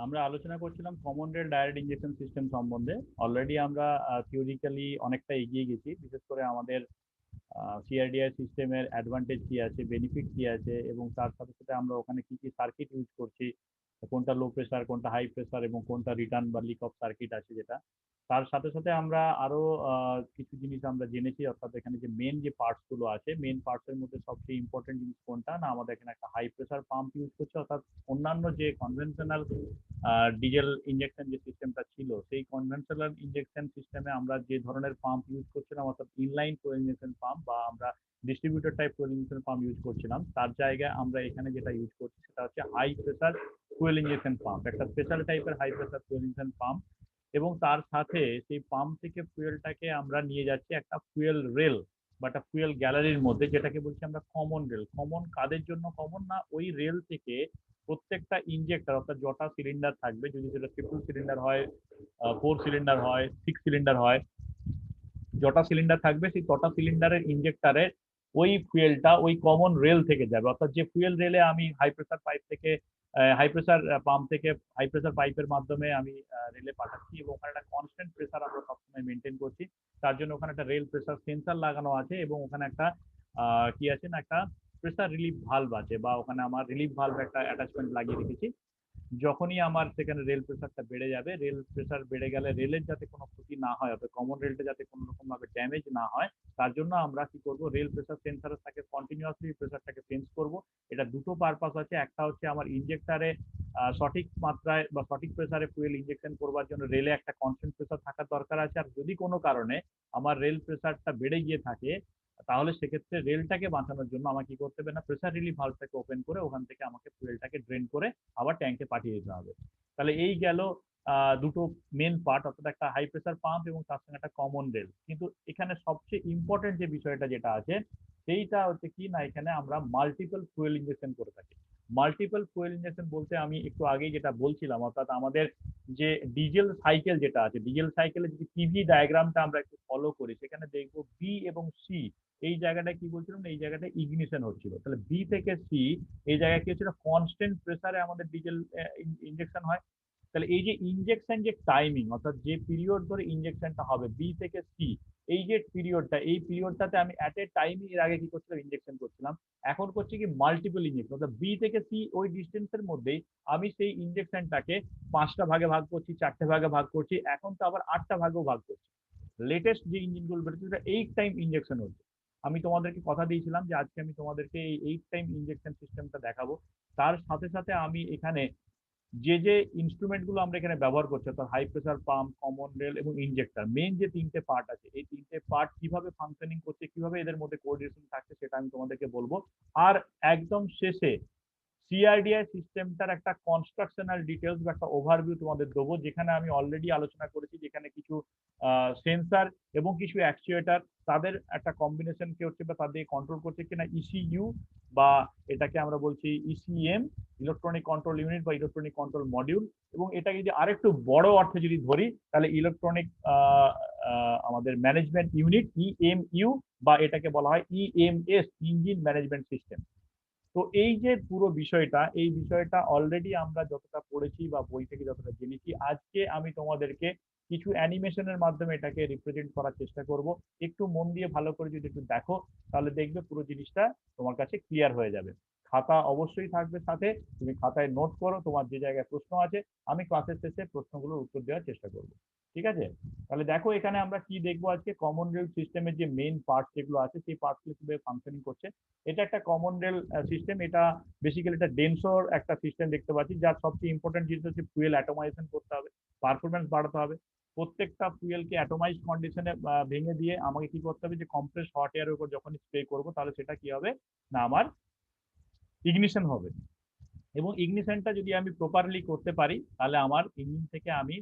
আমরা আলোচনা করছিলাম common rail direct injection system সম্বন্ধে। অলরেডি আমরা থিওরিক্যালি অনেকটা এগিয়ে গেছি, বিশেষ করে আমাদের সিআরডিআই সিস্টেমের অ্যাডভান্টেজ কি আছে, বেনিফিট কি আছে, এবং তার সাথে সাথে আমরা ওখানে কি কি সার্কিট ইউজ করছি, কোনটা লো প্রেসার, কোনটা হাই প্রেসার, এবং কোনটা রিটার্ন বা লিক অফ সার্কিট আছে যেটা। তার সাথে সাথে আমরা আরো কিছু জিনিস আমরা জেনেছি, অর্থাৎ এখানে যে মেন যে পার্টস গুলো আছে, মেন পার্টস এর মধ্যে সবচেয়ে ইম্পর্টেন্ট জিনিস কোনটা না, আমাদের এখানে একটা হাই প্রেসার পাম্প ইউজ করছে। অর্থাৎ অন্যান্য যে কনভেনশনাল ডিজেল ইঞ্জেকশন যে সিস্টেমটা ছিল, সেই কনভেনশনাল ইঞ্জেকশন সিস্টেমে আমরা যে ধরনের পাম্প ইউজ করছিলাম, অর্থাৎ ইনলাইন ফুয়েল ইঞ্জেকশন পাম্প বা আমরা distributor type fuel injection pump use করছিলাম, তার জায়গায় আমরা এখানে যেটা ইউজ করছি সেটা হচ্ছে high pressure fuel injection pump, একটা স্পেশাল টাইপের high pressure fuel injection pump. এবং তার সাথে সেই পাম্প থেকে ফুয়েলটাকে আমরা নিয়ে যাচ্ছি একটা ফুয়েল রেল বা একটা ফুয়েল গ্যালারির মধ্যে, যেটাকে বলছি আমরা কমন রেল। কমন কাদের জন্য কমন না, ওই রেল থেকে প্রত্যেকটা ইঞ্জেক্টর, অর্থাৎ যটা সিলিন্ডার থাকবে, যদি সেটা ট্রিপল সিলিন্ডার হয়, 4 সিলিন্ডার হয়, 6 সিলিন্ডার হয়, যটা সিলিন্ডার থাকবে সেই তটা সিলিন্ডারের ইঞ্জেক্টারে ওই ফুয়েলটা ওই কমন রেল থেকে যাবে। অর্থাৎ যে ফুয়েল রেলে আমি হাই প্রেসার পাইপ থেকে, হাই প্রেসার পাম্প থেকে হাই প্রেসার পাইপের মাধ্যমে আমি রেলে পাঠাচ্ছি, এবং ওখানে একটা কনস্ট্যান্ট প্রেসার আমরা সবসময় মেনটেন করছি। তার জন্য ওখানে একটা রেল প্রেসার সেন্সার লাগানো আছে, এবং ওখানে একটা কি আছে না, একটা প্রেসার রিলিফ ভালভ আছে, বা ওখানে আমার রিলিফ ভালভ একটা অ্যাটাচমেন্ট লাগিয়ে রেখেছি। যখনই আমার সেখানে রেল প্রেসারটা বেড়ে যাবে, রেল প্রেসার বেড়ে গেলে রেলের যাতে কোনো ক্ষতি না হয়, অর্থাৎ কমন রেলটা যাতে কোনো রকম ভাবে ড্যামেজ না হয়, তার জন্য আমরা কি করব, রেল প্রেসার সেন্সারের সাথে কন্টিনিউয়াসলি প্রেসারটাকে চেঞ্জ করব। এটা দুটো পারপাস আছে, একটা হচ্ছে আমার ইঞ্জেক্টারে সঠিক মাত্রায় বা সঠিক প্রেসারে ফুয়েল ইঞ্জেকশন করবার জন্য রেলে একটা কনস্ট্যান্ট প্রেসার থাকার দরকার আছে। আর যদি কোনো কারণে আমার রেল প্রেসারটা বেড়ে গিয়ে থাকে, তাহলে সেক্ষেত্রে রেলটাকে বাঁচানোর জন্য আমাকে কি করতে হবে না, প্রেসার রিলিফ ভালভটাকে ওপেন করে ওখান থেকে আমাকে ফুয়েলটাকে ড্রেন করে আবার ট্যাঙ্কে পাঠিয়ে দিতে হবে। তাহলে এই গেল দুটো মেন পার্ট, অর্থাৎ একটা হাই প্রেসার পাম্প এবং তার সঙ্গে একটা কমন রেল। কিন্তু এখানে সবচেয়ে ইম্পর্টেন্ট যে বিষয়টা যেটা আছে, সেইটা হচ্ছে কি না, এখানে আমরা মাল্টিপল ফুয়েল ইঞ্জেকশন করে থাকি। মাল্টিপল ফুয়েল ইঞ্জেকশন বলতে আমি একটু আগেই যেটা বলছিলাম, অর্থাৎ আমাদের যে ডিজেল সাইকেল যেটা আছে, ডিজেল সাইকেলের যদি পিভি ডায়াগ্রামটা আমরা একটু ফলো করি, সেখানে দেখবো বি এবং সি এই জায়গাটায় কি বলছিলাম না, এই জায়গাটায় ইগনিশন হচ্ছিল। তাহলে বি থেকে সি এই জায়গায় কি হচ্ছিল, কনস্ট্যান্ট প্রেসারে আমাদের ডিজেল ইঞ্জেকশন হয়। তাহলে এই যে ইঞ্জেকশন যে টাইমিং, অর্থাৎ যে পিরিয়ড ধরে ইঞ্জেকশনটা হবে বি থেকে সি, এই যে পিরিয়ডটা, এই পিরিয়ডটাতে আমি অ্যাট এ টাইম, এর আগে কি করছিলাম, ইঞ্জেকশন করছিলাম। এখন করছি কি মাল্টিপল ইঞ্জেকশন, অর্থাৎ বি থেকে সি ওই ডিস্টেন্সের মধ্যেই আমি সেই ইঞ্জেকশনটাকে 5টা ভাগে ভাগ করছি, 4টে ভাগে ভাগ করছি, এখন তো আবার 8টা ভাগেও ভাগ করছি। লেটেস্ট যে ইঞ্জিনগুলো বেরোচ্ছে সেটা 8 টাইম ইঞ্জেকশন হচ্ছে। আমি তোমাদেরকে কথা দিয়েছিলাম যে আজকে আমি তোমাদেরকে এই 8 টাইম ইঞ্জেকশন সিস্টেমটা দেখাবো। তার সাথে সাথে আমি এখানে যে যে ইনস্ট্রুমেন্ট গুলো আমরা এখানে ব্যবহার করছি, অর্থাৎ high pressure pump, common rail এবং ইনজেক্টর, মেন যে 3টে পার্ট আছে, এই 3টে পার্ট কিভাবে ফাংশনিং করছে, কিভাবে এদের মধ্যে কোঅর্ডিনেশন থাকছে, সেটা আমি তোমাদেরকে বলবো। আর একদম শেষে সিআরডিআই সিস্টেমটার একটা কনস্ট্রাকশনাল ডিটেলস বা একটা ওভারভিউ তোমাদের দেবো, যেখানে আমি অলরেডি আলোচনা করেছি, যেখানে কিছু সেন্সার এবং কিছু অ্যাকচুয়েটার, তাদের একটা কম্বিনেশন কি হচ্ছে বা তাদের কন্ট্রোল করছে কিনা ইসিইউ, বা এটাকে আমরা বলছি ইসিএম, ইলেকট্রনিক কন্ট্রোল ইউনিট বা ইলেকট্রনিক কন্ট্রোল মডিউল। এবং এটাকে যদি আরেকটু বড় অর্থে যদি ধরি, তাহলে ইলেকট্রনিক আমাদের ম্যানেজমেন্ট ইউনিট, ইএমইউ, বা এটাকে বলা হয় ইএমএস, ইঞ্জিন ম্যানেজমেন্ট সিস্টেম। তো এই যে পুরো বিষয়টা, এই বিষয়টা অলরেডি আমরা যতটা পড়েছি বা বই থেকে যতটা জেনেছি, আজকে আমি তোমাদেরকে কিছু অ্যানিমেশনের মাধ্যমে এটাকে রিপ্রেজেন্ট করার চেষ্টা করব। একটু মন দিয়ে ভালো করে যদি একটু দেখো, তাহলে দেখবে পুরো জিনিসটা তোমার কাছে ক্লিয়ার হয়ে যাবে। খাতা অবশ্যই থাকবে সাথে, তুমি খাতায় নোট করো তোমার যে জায়গায় প্রশ্ন আছে, আমি ক্লাসের শেষে প্রশ্নগুলোর উত্তর দেওয়ার চেষ্টা করব। ঠিক আছে? তাহলে দেখো এখানে আমরা কি দেখবো আজকে, কমন রেল সিস্টেমের যে মেইন পার্ট যেগুলো আছে, সেই পার্টগুলো কিভাবে ফাংশনিং করছে। এটা একটা কমন রেল সিস্টেম। এটা বেসিক্যালি একটা ডেন্সর একটা সিস্টেম দেখতে পাচ্ছি, যার সবচেয়ে ইম্পর্টেন্ট জিনিস হচ্ছে ফুয়েল অ্যাটোমাইজেশন করতে হবে, পারফরমেন্স বাড়াতে হবে। প্রত্যেকটা ফুয়েলকে অ্যাটোমাইজ কন্ডিশনে ভেঙে দিয়ে আমাকে কি করতে হবে, যে কম্প্রেস হট এয়ারের উপর যখন স্প্রে করবো, তাহলে সেটা কি হবে না, আমার ইগনিশন হবে। এবং ইগনিশনটা যদি আমি প্রপারলি করতে পারি, তাহলে আমার ইঞ্জিন থেকে আমি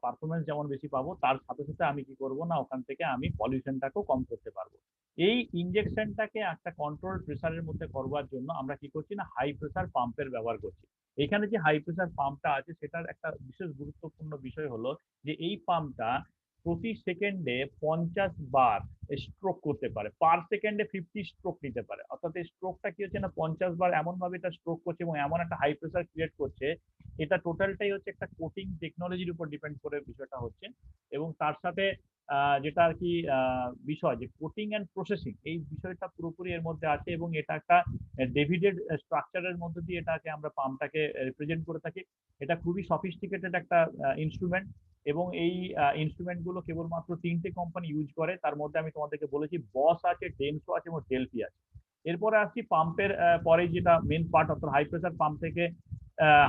পারফরমেন্স যেমন বেশি পাবো, তার সাথে সাথে আমি কি করব না, ওখান থেকে আমি পলিউশনটাকেও কম করতে পারবো। এই ইনজেকশনটাকে একটা কন্ট্রোল প্রেসারের মধ্যে করবার জন্য আমরা কি করছি না, হাই প্রেসার পাম্পের ব্যবহার করছি। এখানে যে হাই প্রেসার পাম্পটা আছে, সেটার একটা বিশেষ গুরুত্বপূর্ণ বিষয় হলো যে এই পাম্পটা প্রতি সেকেন্ডে 50 বার স্ট্রোক করতে পারে, পার সেকেন্ডে 50 স্ট্রোক নিতে পারে। অর্থাৎ এই স্ট্রোকটা কি হচ্ছে না, 50 বার এমন ভাবে এটা স্ট্রোক করছে এবং এমন একটা হাই প্রেসার ক্রিয়েট করছে, এটা টোটালটাই হচ্ছে একটা কোটিং টেকনোলজির উপর ডিপেন্ড করে বিষয়টা হচ্ছে। এবং তার সাথে যেটা আর কি বিষয় যে কোটিং অ্যান্ড প্রসেসিং, এই বিষয়টা পুরোপুরি এর মধ্যে আছে এবং এটা একটা ডেভিডেড স্ট্রাকচারের মধ্যে দিয়ে এটাকে আমরা পাম্পটাকে রিপ্রেজেন্ট করে থাকি। এটা খুবই সফিস্টিকেটেড একটা ইনস্ট্রুমেন্ট এবং এই ইনস্ট্রুমেন্ট গুলো কেবলমাত্র 3টে কোম্পানি ইউজ করে। তার মধ্যে আমি তোমাদেরকে বলেছি বস আছে, ডেনসো আছে এবং ডেলফি আছে। এরপরে আসছি পাম্পের পরে যেটা মেন পার্ট, অর্থাৎ হাই প্রেসার পাম্প থেকে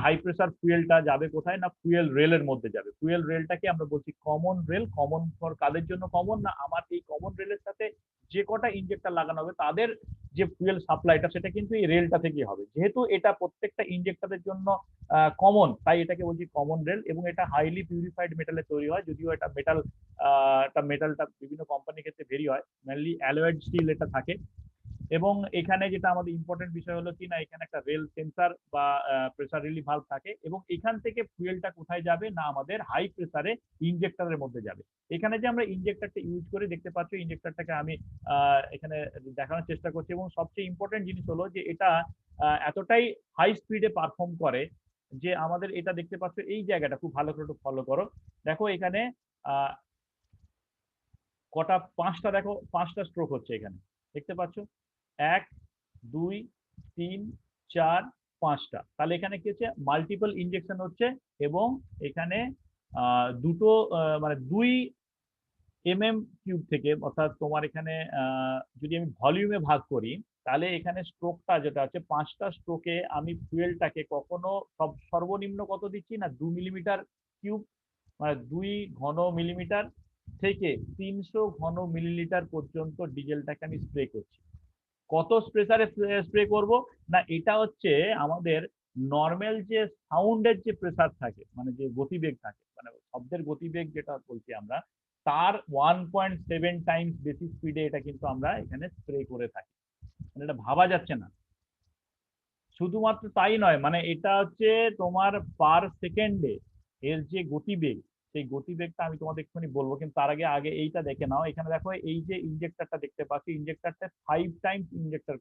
হাই প্রেসার ফুয়েলটা যাবে কোথায় না, ফুয়েল রেলের মধ্যে যাবে। ফুয়েল রেলটাকে আমরা বলছি কমন রেল। কমন ফর কাদের জন্য কমন না, আমার এই কমন রেলের সাথে যে কটা ইঞ্জেক্টর লাগানো হবে তাদের যে ফুয়েল সাপ্লাইটা সেটা কিন্তু এই রেলটা থেকেই হবে। যেহেতু এটা প্রত্যেকটা ইঞ্জেক্টরের জন্য কমন, তাই এটাকে বলছি কমন রেল। এবং এটা হাইলি পিউরিফাইড মেটালে তৈরি হয়, যদিও এটা মেটালটা বিভিন্ন কোম্পানির ক্ষেত্রে ভেরি হয়, মেনলি অ্যালয়েড স্টিল এটা থাকে। এবং এখানে যেটা আমাদের ইম্পর্টেন্ট বিষয় হলো কি না, এখানে একটা রেল সেন্সার বা প্রেসার রিলিফ ভালভ থাকে এবং এখান থেকে ফুয়েলটা কোথায় যাবে না, আমাদের হাই প্রেসারে ইনজেক্টরের মধ্যে যাবে। এখানে যে আমরা ইনজেক্টরটা ইউজ করে দেখতে পাচ্ছ, ইনজেক্টরটাকে আমি এখানে দেখানোর চেষ্টা করছি। এবং সবচেয়ে ইম্পর্টেন্ট জিনিস হলো যে এটা এতটাই হাই স্পিডে পারফর্ম করে যে আমাদের এটা দেখতে পাচ্ছ, এই জায়গাটা খুব ভালো করে একটু ফলো করো। দেখো এখানে আহ কটা, 5টা, দেখো 5টা স্ট্রোক হচ্ছে এখানে, দেখতে পাচ্ছ 1 2 3 4 5টা। তাহলে এখানে কি হচ্ছে, মাল্টিপল ইনজেকশন হচ্ছে। এবং এখানে দুটো মানে 2 mm³ থেকে, অর্থাৎ তোমার এখানে যদি আমি ভলিউমে ভাগ করি তাহলে এখানে স্ট্রোকটা যেটা আছে, 5টা স্ট্রোকে আমি ফুয়েলটাকে কখনো সর্বনিম্ন কত দিচ্ছি না, 2 mm³ মানে 2 ঘন মিলিমিটার থেকে 300 ঘন মিলিলিটার পর্যন্ত ডিজেলটাকে আমি স্প্রে করছি। কত প্রেসারে স্প্রে করব না, এটা হচ্ছে আমাদের নর্মাল যে সাউন্ডের যে প্রেসার থাকে, মানে যে গতিবেগ থাকে, মানে শব্দের গতিবেগ যেটা বলছি আমরা, তার 1.7 টাইমস বেশি স্পিডে এটা কিন্তু আমরা এখানে স্প্রে করে থাকি। মানে এটা ভাবা যাচ্ছে না। শুধুমাত্র তাই নয়, মানে এটা হচ্ছে তোমার পার সেকেন্ডে এর যে গতিবেগ, সেই গতিবেগটা আমি তোমাদের এক্ষুনি বলবো, কিন্তু তার আগে আগে এইটা দেখে নাও। এখানে দেখো এই যে ইনজেক্টরটা দেখতে পাচ্ছ, ইনজেক্টরটা 5 টাইমস ইনজেকশন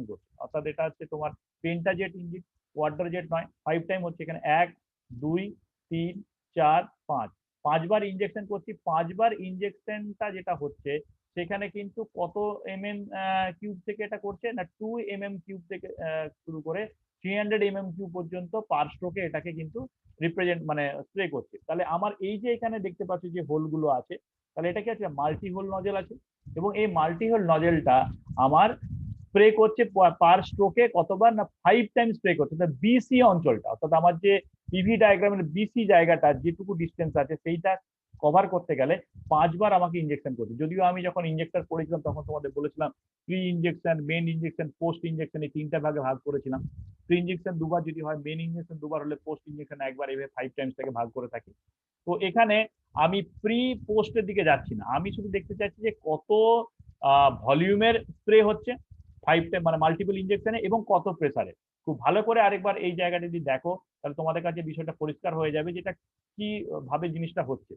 করছে। অর্থাৎ এটা হচ্ছে তোমার পেন্টাজেট ইঞ্জিন, কোয়াড্রা জেট নয়, 5 টাইম হচ্ছে। এখানে 1 2 3 4 5, 5বার ইনজেকশন করছি। 5বার ইনজেকশনটা যেটা হচ্ছে সেখানে কিন্তু কত mm³ থেকে এটা করছে না, 2 mm³ থেকে শুরু করে 300 mm³ পর্যন্ত পার স্ট্রোকে এটাকে কিন্তু রিপ্রেজেন্ট মানে স্প্রে করছে। তাহলে আমার এই যে এখানে দেখতে পাচ্ছি যে হোলগুলো আছে, তাহলে এটা কি আছে, মাল্টি হোল নজেল আছে। এবং এই মাল্টি হোল নজেলটা আমার স্প্রে করছে পার স্ট্রোকে কতবার না, 5 টাইম স্প্রে করছে। বিসি অঞ্চলটা, অর্থাৎ আমার যে পিভি ডায়াগ্রামের বিসি জায়গাটা যেটুকু ডিস্টেন্স আছে সেইটা কভার করতে গেলে 5বার আমাকে ইনজেকশন করছে। যদিও আমি যখন ইনজেক্টর করেছিলাম তখন তোমাদের বলেছিলাম pre injection, main injection, post injection, এই 3টা ভাগে ভাগ করেছিলাম। প্রি ইনজেকশন 2বার যদি হয়, মেন ইনজেকশন 2বার হলে, পোস্ট ইনজেকশন একবার, এভাবে 5 টাইমস থেকে ভাগ করে থাকি। তো এখানে আমি প্রি পোস্টের দিকে যাচ্ছি না, আমি শুধু দেখতে চাচ্ছি যে কত ভলিউমের স্প্রে হচ্ছে 5 টাইম মানে মাল্টিপল ইনজেকশনে এবং কত প্রেসারে। খুব ভালো করে আরেকবার এই জায়গাটা যদি দেখো তাহলে তোমাদের কাছে বিষয়টা পরিষ্কার হয়ে যাবে যেটা কি ভাবে জিনিসটা হচ্ছে।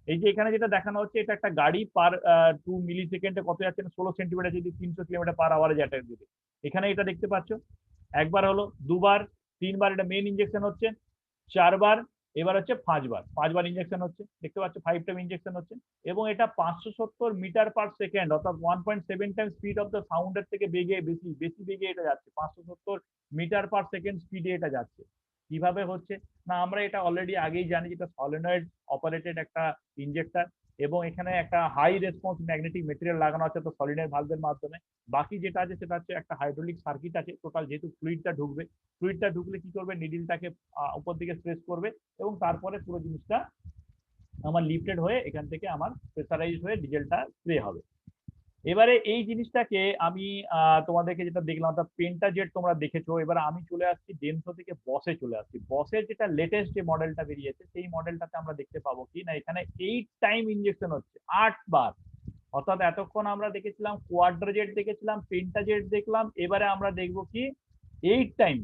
এই যে এখানে যেটা দেখানো হচ্ছে, এটা একটা গাড়ি পার 2 মিলি সেকেন্ডে কত যাচ্ছে না, 16 সেন্টিমিটার, যদি 300 কিলোমিটার পার আওয়ারে যেটা দিবে। এখানে এটা দেখতে পাচ্ছ, একবার হলো, দুবার, 3বার, এটা মেন ইনজেকশন হচ্ছে, 4বার, এবার হচ্ছে 5বার। 5বার ইনজেকশন হচ্ছে, দেখতে পাচ্ছ 5 টাইম ইনজেকশন হচ্ছে। এবং এটা 570 মিটার পার সেকেন্ড, অর্থাৎ 1.7 টাইম স্পিড অফ দ্য সাউন্ডের থেকে বেগে বেশি বেশি বেগে এটা যাচ্ছে, 570 মিটার পার সেকেন্ড স্পিডে এটা যাচ্ছে। কিভাবে হচ্ছে না, আমরা এটা অলরেডি আগেই জানি, যেটা সলিনয়েড অপারেটেড একটা ইনজেক্টর এবং এখানে একটা হাই রেসপন্স ম্যাগনেটিক মেটেরিয়াল লাগানো আছে তো সলিনয়েড ভালভের মাধ্যমে। বাকি যেটা আছে সেটা হচ্ছে একটা হাইড্রোলিক সার্কিট আছে টোটাল, যেহেতু ফ্লুইডটা ঢুকবে, ফ্লুইডটা ঢুকলে কি করবে, নিডিলটাকে উপর দিকে প্রেস করবে এবং তারপরে পুরো জিনিসটা আমার লিফটেড হয়ে এখান থেকে আমার প্রেসারাইজ হয়ে ডিজেলটা স্প্রে হবে। এবারে এই জিনিসটাকে আমি তোমাদেরকে যেটা দেখলাম, অর্থাৎ পেন্টাজেট তোমরা দেখেছো। এবার আমি চলে আসছি ডেনসো থেকে বসে চলে আসছি। বসের যেটা লেটেস্ট যে মডেলটা বেরিয়েছে সেই মডেলটাতে আমরা দেখতে পাবো কি না, এখানে 8 টাইম ইনজেকশন হচ্ছে, 8বার। অর্থাৎ এতক্ষণ আমরা দেখেছিলাম কোয়াড্রা জেট, দেখেছিলাম পেন্টাজেট, দেখলাম, এবারে আমরা দেখবো কি 8 টাইম,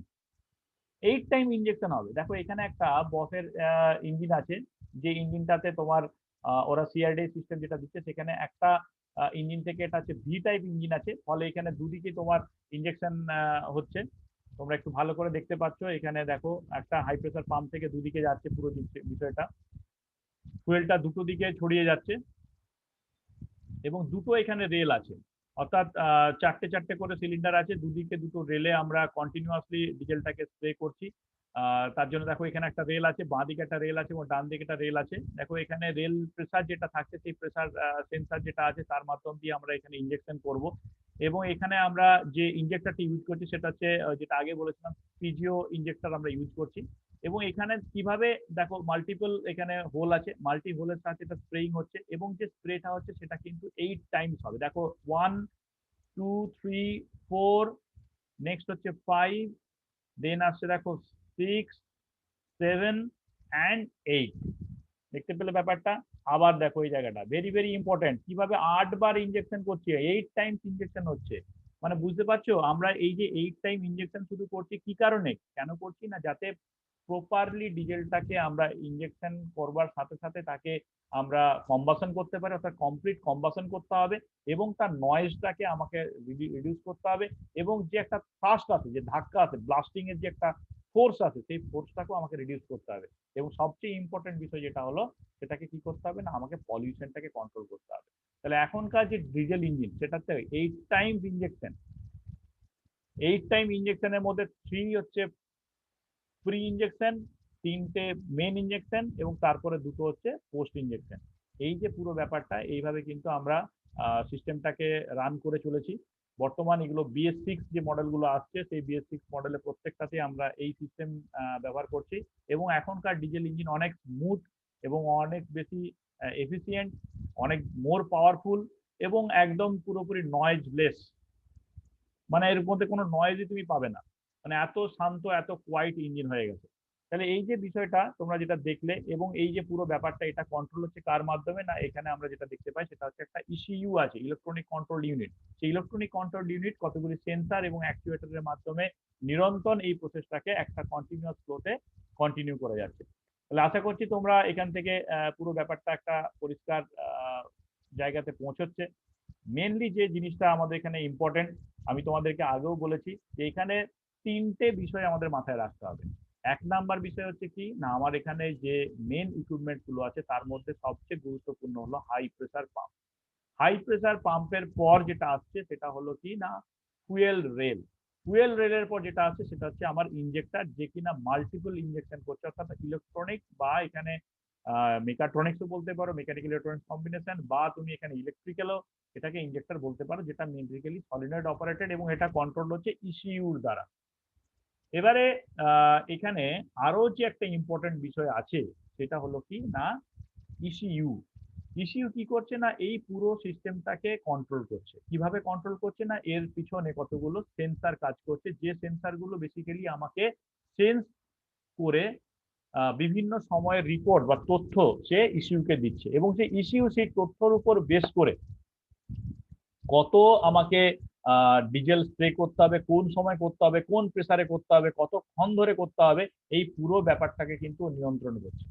8 টাইম ইনজেকশন হবে। দেখো এখানে একটা বসের ইঞ্জিন আছে, যে ইঞ্জিনটাতে তোমার ওরা সিআরডি সিস্টেম যেটা দিচ্ছে সেখানে একটা ইঞ্জিন থেকে এটা হচ্ছে ভি টাইপ ইঞ্জিন আছে, ফলে এখানে দুদিকে তোমার ইঞ্জেকশন হচ্ছে। তোমরা একটু ভালো করে দেখতে পাচ্ছ, এখানে দেখো একটা হাই প্রেসার পাম্প থেকে দুদিকে যাচ্ছে পুরো বিষয়টা, ফুয়েলটা দুটো দিকে ছড়িয়ে যাচ্ছে এবং দুটো এখানে রেল আছে, অর্থাৎ চারটে চারটে করে সিলিন্ডার আছে, দুদিকে দুটো রেলে আমরা কন্টিনিউয়াসলি ডিজেলটাকে স্প্রে করছি। তার জন্য দেখো এখানে একটা রেল আছে, বাঁ দিকে একটা রেল আছে এবং ডান দিকে একটা রেল আছে। দেখো এখানে রেল প্রেসার যেটা থাকছে সেই প্রেসার সেন্সার যেটা আছে তার মাধ্যম দিয়ে আমরা এখানে ইঞ্জেকশন করব। এবং এখানে আমরা যে ইঞ্জেক্টরটা ইউজ করছি সেটা হচ্ছে যেটা আগে বলেছিলাম পিজিও ইঞ্জেক্টর আমরা ইউজ করছি। এবং এখানে কিভাবে দেখো মাল্টিপল এখানে হোল আছে, মাল্টি হোলের সাথে এটা স্প্রেইং হচ্ছে এবং যে স্প্রেটা হচ্ছে সেটা কিন্তু 8 টাইমস হবে। দেখো 1 2 3 4, নেক্সট হচ্ছে 5, দেন আসছে দেখো 6 7 and 8। দেখতে পেলে ব্যাপারটা? আবার দেখো এই জায়গাটা ভেরি ভেরি ইম্পর্টেন্ট, কিভাবে 8 বার ইঞ্জেকশন করছি, 8 টাইমস ইঞ্জেকশন হচ্ছে। মানে বুঝতে পারছো আমরা এই যে 8 টাইম ইঞ্জেকশন শুধু করছি কি কারণে, কেন করছি না, যাতে প্রপারলি ডিজেলটাকে আমরা ইঞ্জেকশন করবার সাথে সাথে তাকে আমরা কম্বাসন করতে পারি, অর্থাৎ কমপ্লিট কম্বাসন করতে হবে এবং তার নয়েজটাকে আমাকে রিডিউস করতে হবে। এবং যে একটা থ্রাস্ট আছে, যে ধাক্কা আছে, ব্লাস্টিং এর যে একটা ফোর্স আছে, সেই ফোর্সটাকেও আমাকে রিডিউস করতে হবে। এবং সবচেয়ে ইম্পর্টেন্ট বিষয় যেটা হলো, সেটাকে কি করতে হবে না, আমাকে পলিউশনটাকে কন্ট্রোল করতে হবে। তাহলে এখনকার যে ডিজেল ইঞ্জিন সেটাতে 8 টাইমস ইঞ্জেকশন, 8 টাইম ইঞ্জেকশনের মধ্যে 3 হচ্ছে প্রি ইঞ্জেকশন, 3টে মেন ইঞ্জেকশন এবং তারপরে দুটো হচ্ছে পোস্ট ইঞ্জেকশন। এই যে পুরো ব্যাপারটা, এইভাবে কিন্তু আমরা সিস্টেমটাকে রান করে চলেছি। বর্তমান এগুলো BS6 যে মডেলগুলো আসছে সেই BS6 মডেলের প্রত্যেকটাতে আমরা এই সিস্টেম ব্যবহার করছি। এবং এখনকার ডিজেল ইঞ্জিন অনেক স্মুথ এবং অনেক বেশি এফিসিয়েন্ট, অনেক মোর পাওয়ারফুল এবং একদম পুরোপুরি নয়েজলেস। মানে এর মধ্যে কোনো নয়েজই তুমি পাবে না, মানে এত শান্ত এত কোয়াইট ইঞ্জিন হয়ে গেছে। তাহলে এই যে বিষয়টা তোমরা যেটা দেখলে এবং এই যে পুরো ব্যাপারটা, এটা কন্ট্রোল হচ্ছে কার মাধ্যমে না, এখানে আমরা যেটা দেখতে পাই সেটা হচ্ছে একটা ইসিইউ আছে, ইলেকট্রনিক কন্ট্রোল ইউনিট। সেই ইলেকট্রনিক কন্ট্রোল ইউনিট কতগুলি সেন্সার এবং অ্যাকচুয়েটরের মাধ্যমে নিরন্তর এই প্রসেসটাকে একটা কন্টিনিউয়াস ফ্লোতে কন্টিনিউ করে যাচ্ছে। তাহলে আশা করছি তোমরা এখান থেকে পুরো ব্যাপারটা একটা পরিষ্কার জায়গাতে পৌঁছচ্ছে। মেনলি যে জিনিসটা আমাদের এখানে ইম্পর্টেন্ট, আমি তোমাদেরকে আগেও বলেছি যে এখানে 3টে বিষয় আমাদের মাথায় রাখতে হবে। 1 নাম্বার বিষয় হচ্ছে কি না, আমার এখানে যে মেন ইকুইপমেন্ট গুলো আছে তার মধ্যে সবচেয়ে গুরুত্বপূর্ণ হলো high pressure pump. High pressure পাম্পের পর যেটা আসছে সেটা হলো কি না ফুয়েল রেল। ফুয়েল রেলের পর যেটা আছে সেটা হচ্ছে আমার ইঞ্জেক্টর, যে কিনা মাল্টিপল ইঞ্জেকশন করছে, অর্থাৎ ইলেকট্রনিক বা এখানে মেকাট্রনিক্সও বলতে পারো, মেকানিক্যাল ইলেকট্রনিক্স কম্বিনেশন, বা তুমি এখানে ইলেকট্রিক্যালও এটাকে ইঞ্জেক্টর বলতে পারো, যেটা মেকানিক্যালি সলিনয়েড অপারেটেড এবং এটা কন্ট্রোল হচ্ছে ইসিইউর দ্বারা। এবারে এখানে আরো যে একটা ইম্পর্টেন্ট বিষয় আছে সেটা হলো কি না ইসিইউ। ইসিইউ কি করছে না, এই পুরো সিস্টেমটাকে কন্ট্রোল করছে। কিভাবে কন্ট্রোল করছে না, এর পিছনে কতগুলো সেন্সার কাজ করছে, যে সেন্সারগুলো বেসিক্যালি আমাকে সেন্স করে বিভিন্ন সময়ের রিপোর্ট বা তথ্য সে ইসিইউকে দিচ্ছে। এবং সেই ইসিইউ সেই তথ্যের উপর বেস করে কত আমাকে ডিজেল স্প্রে করতে হবে, কোন সময় করতে হবে, কোন প্রেসারে করতে হবে, কতক্ষণ ধরে করতে হবে, এই পুরো ব্যাপারটাকে কিন্তু নিয়ন্ত্রণ করছে।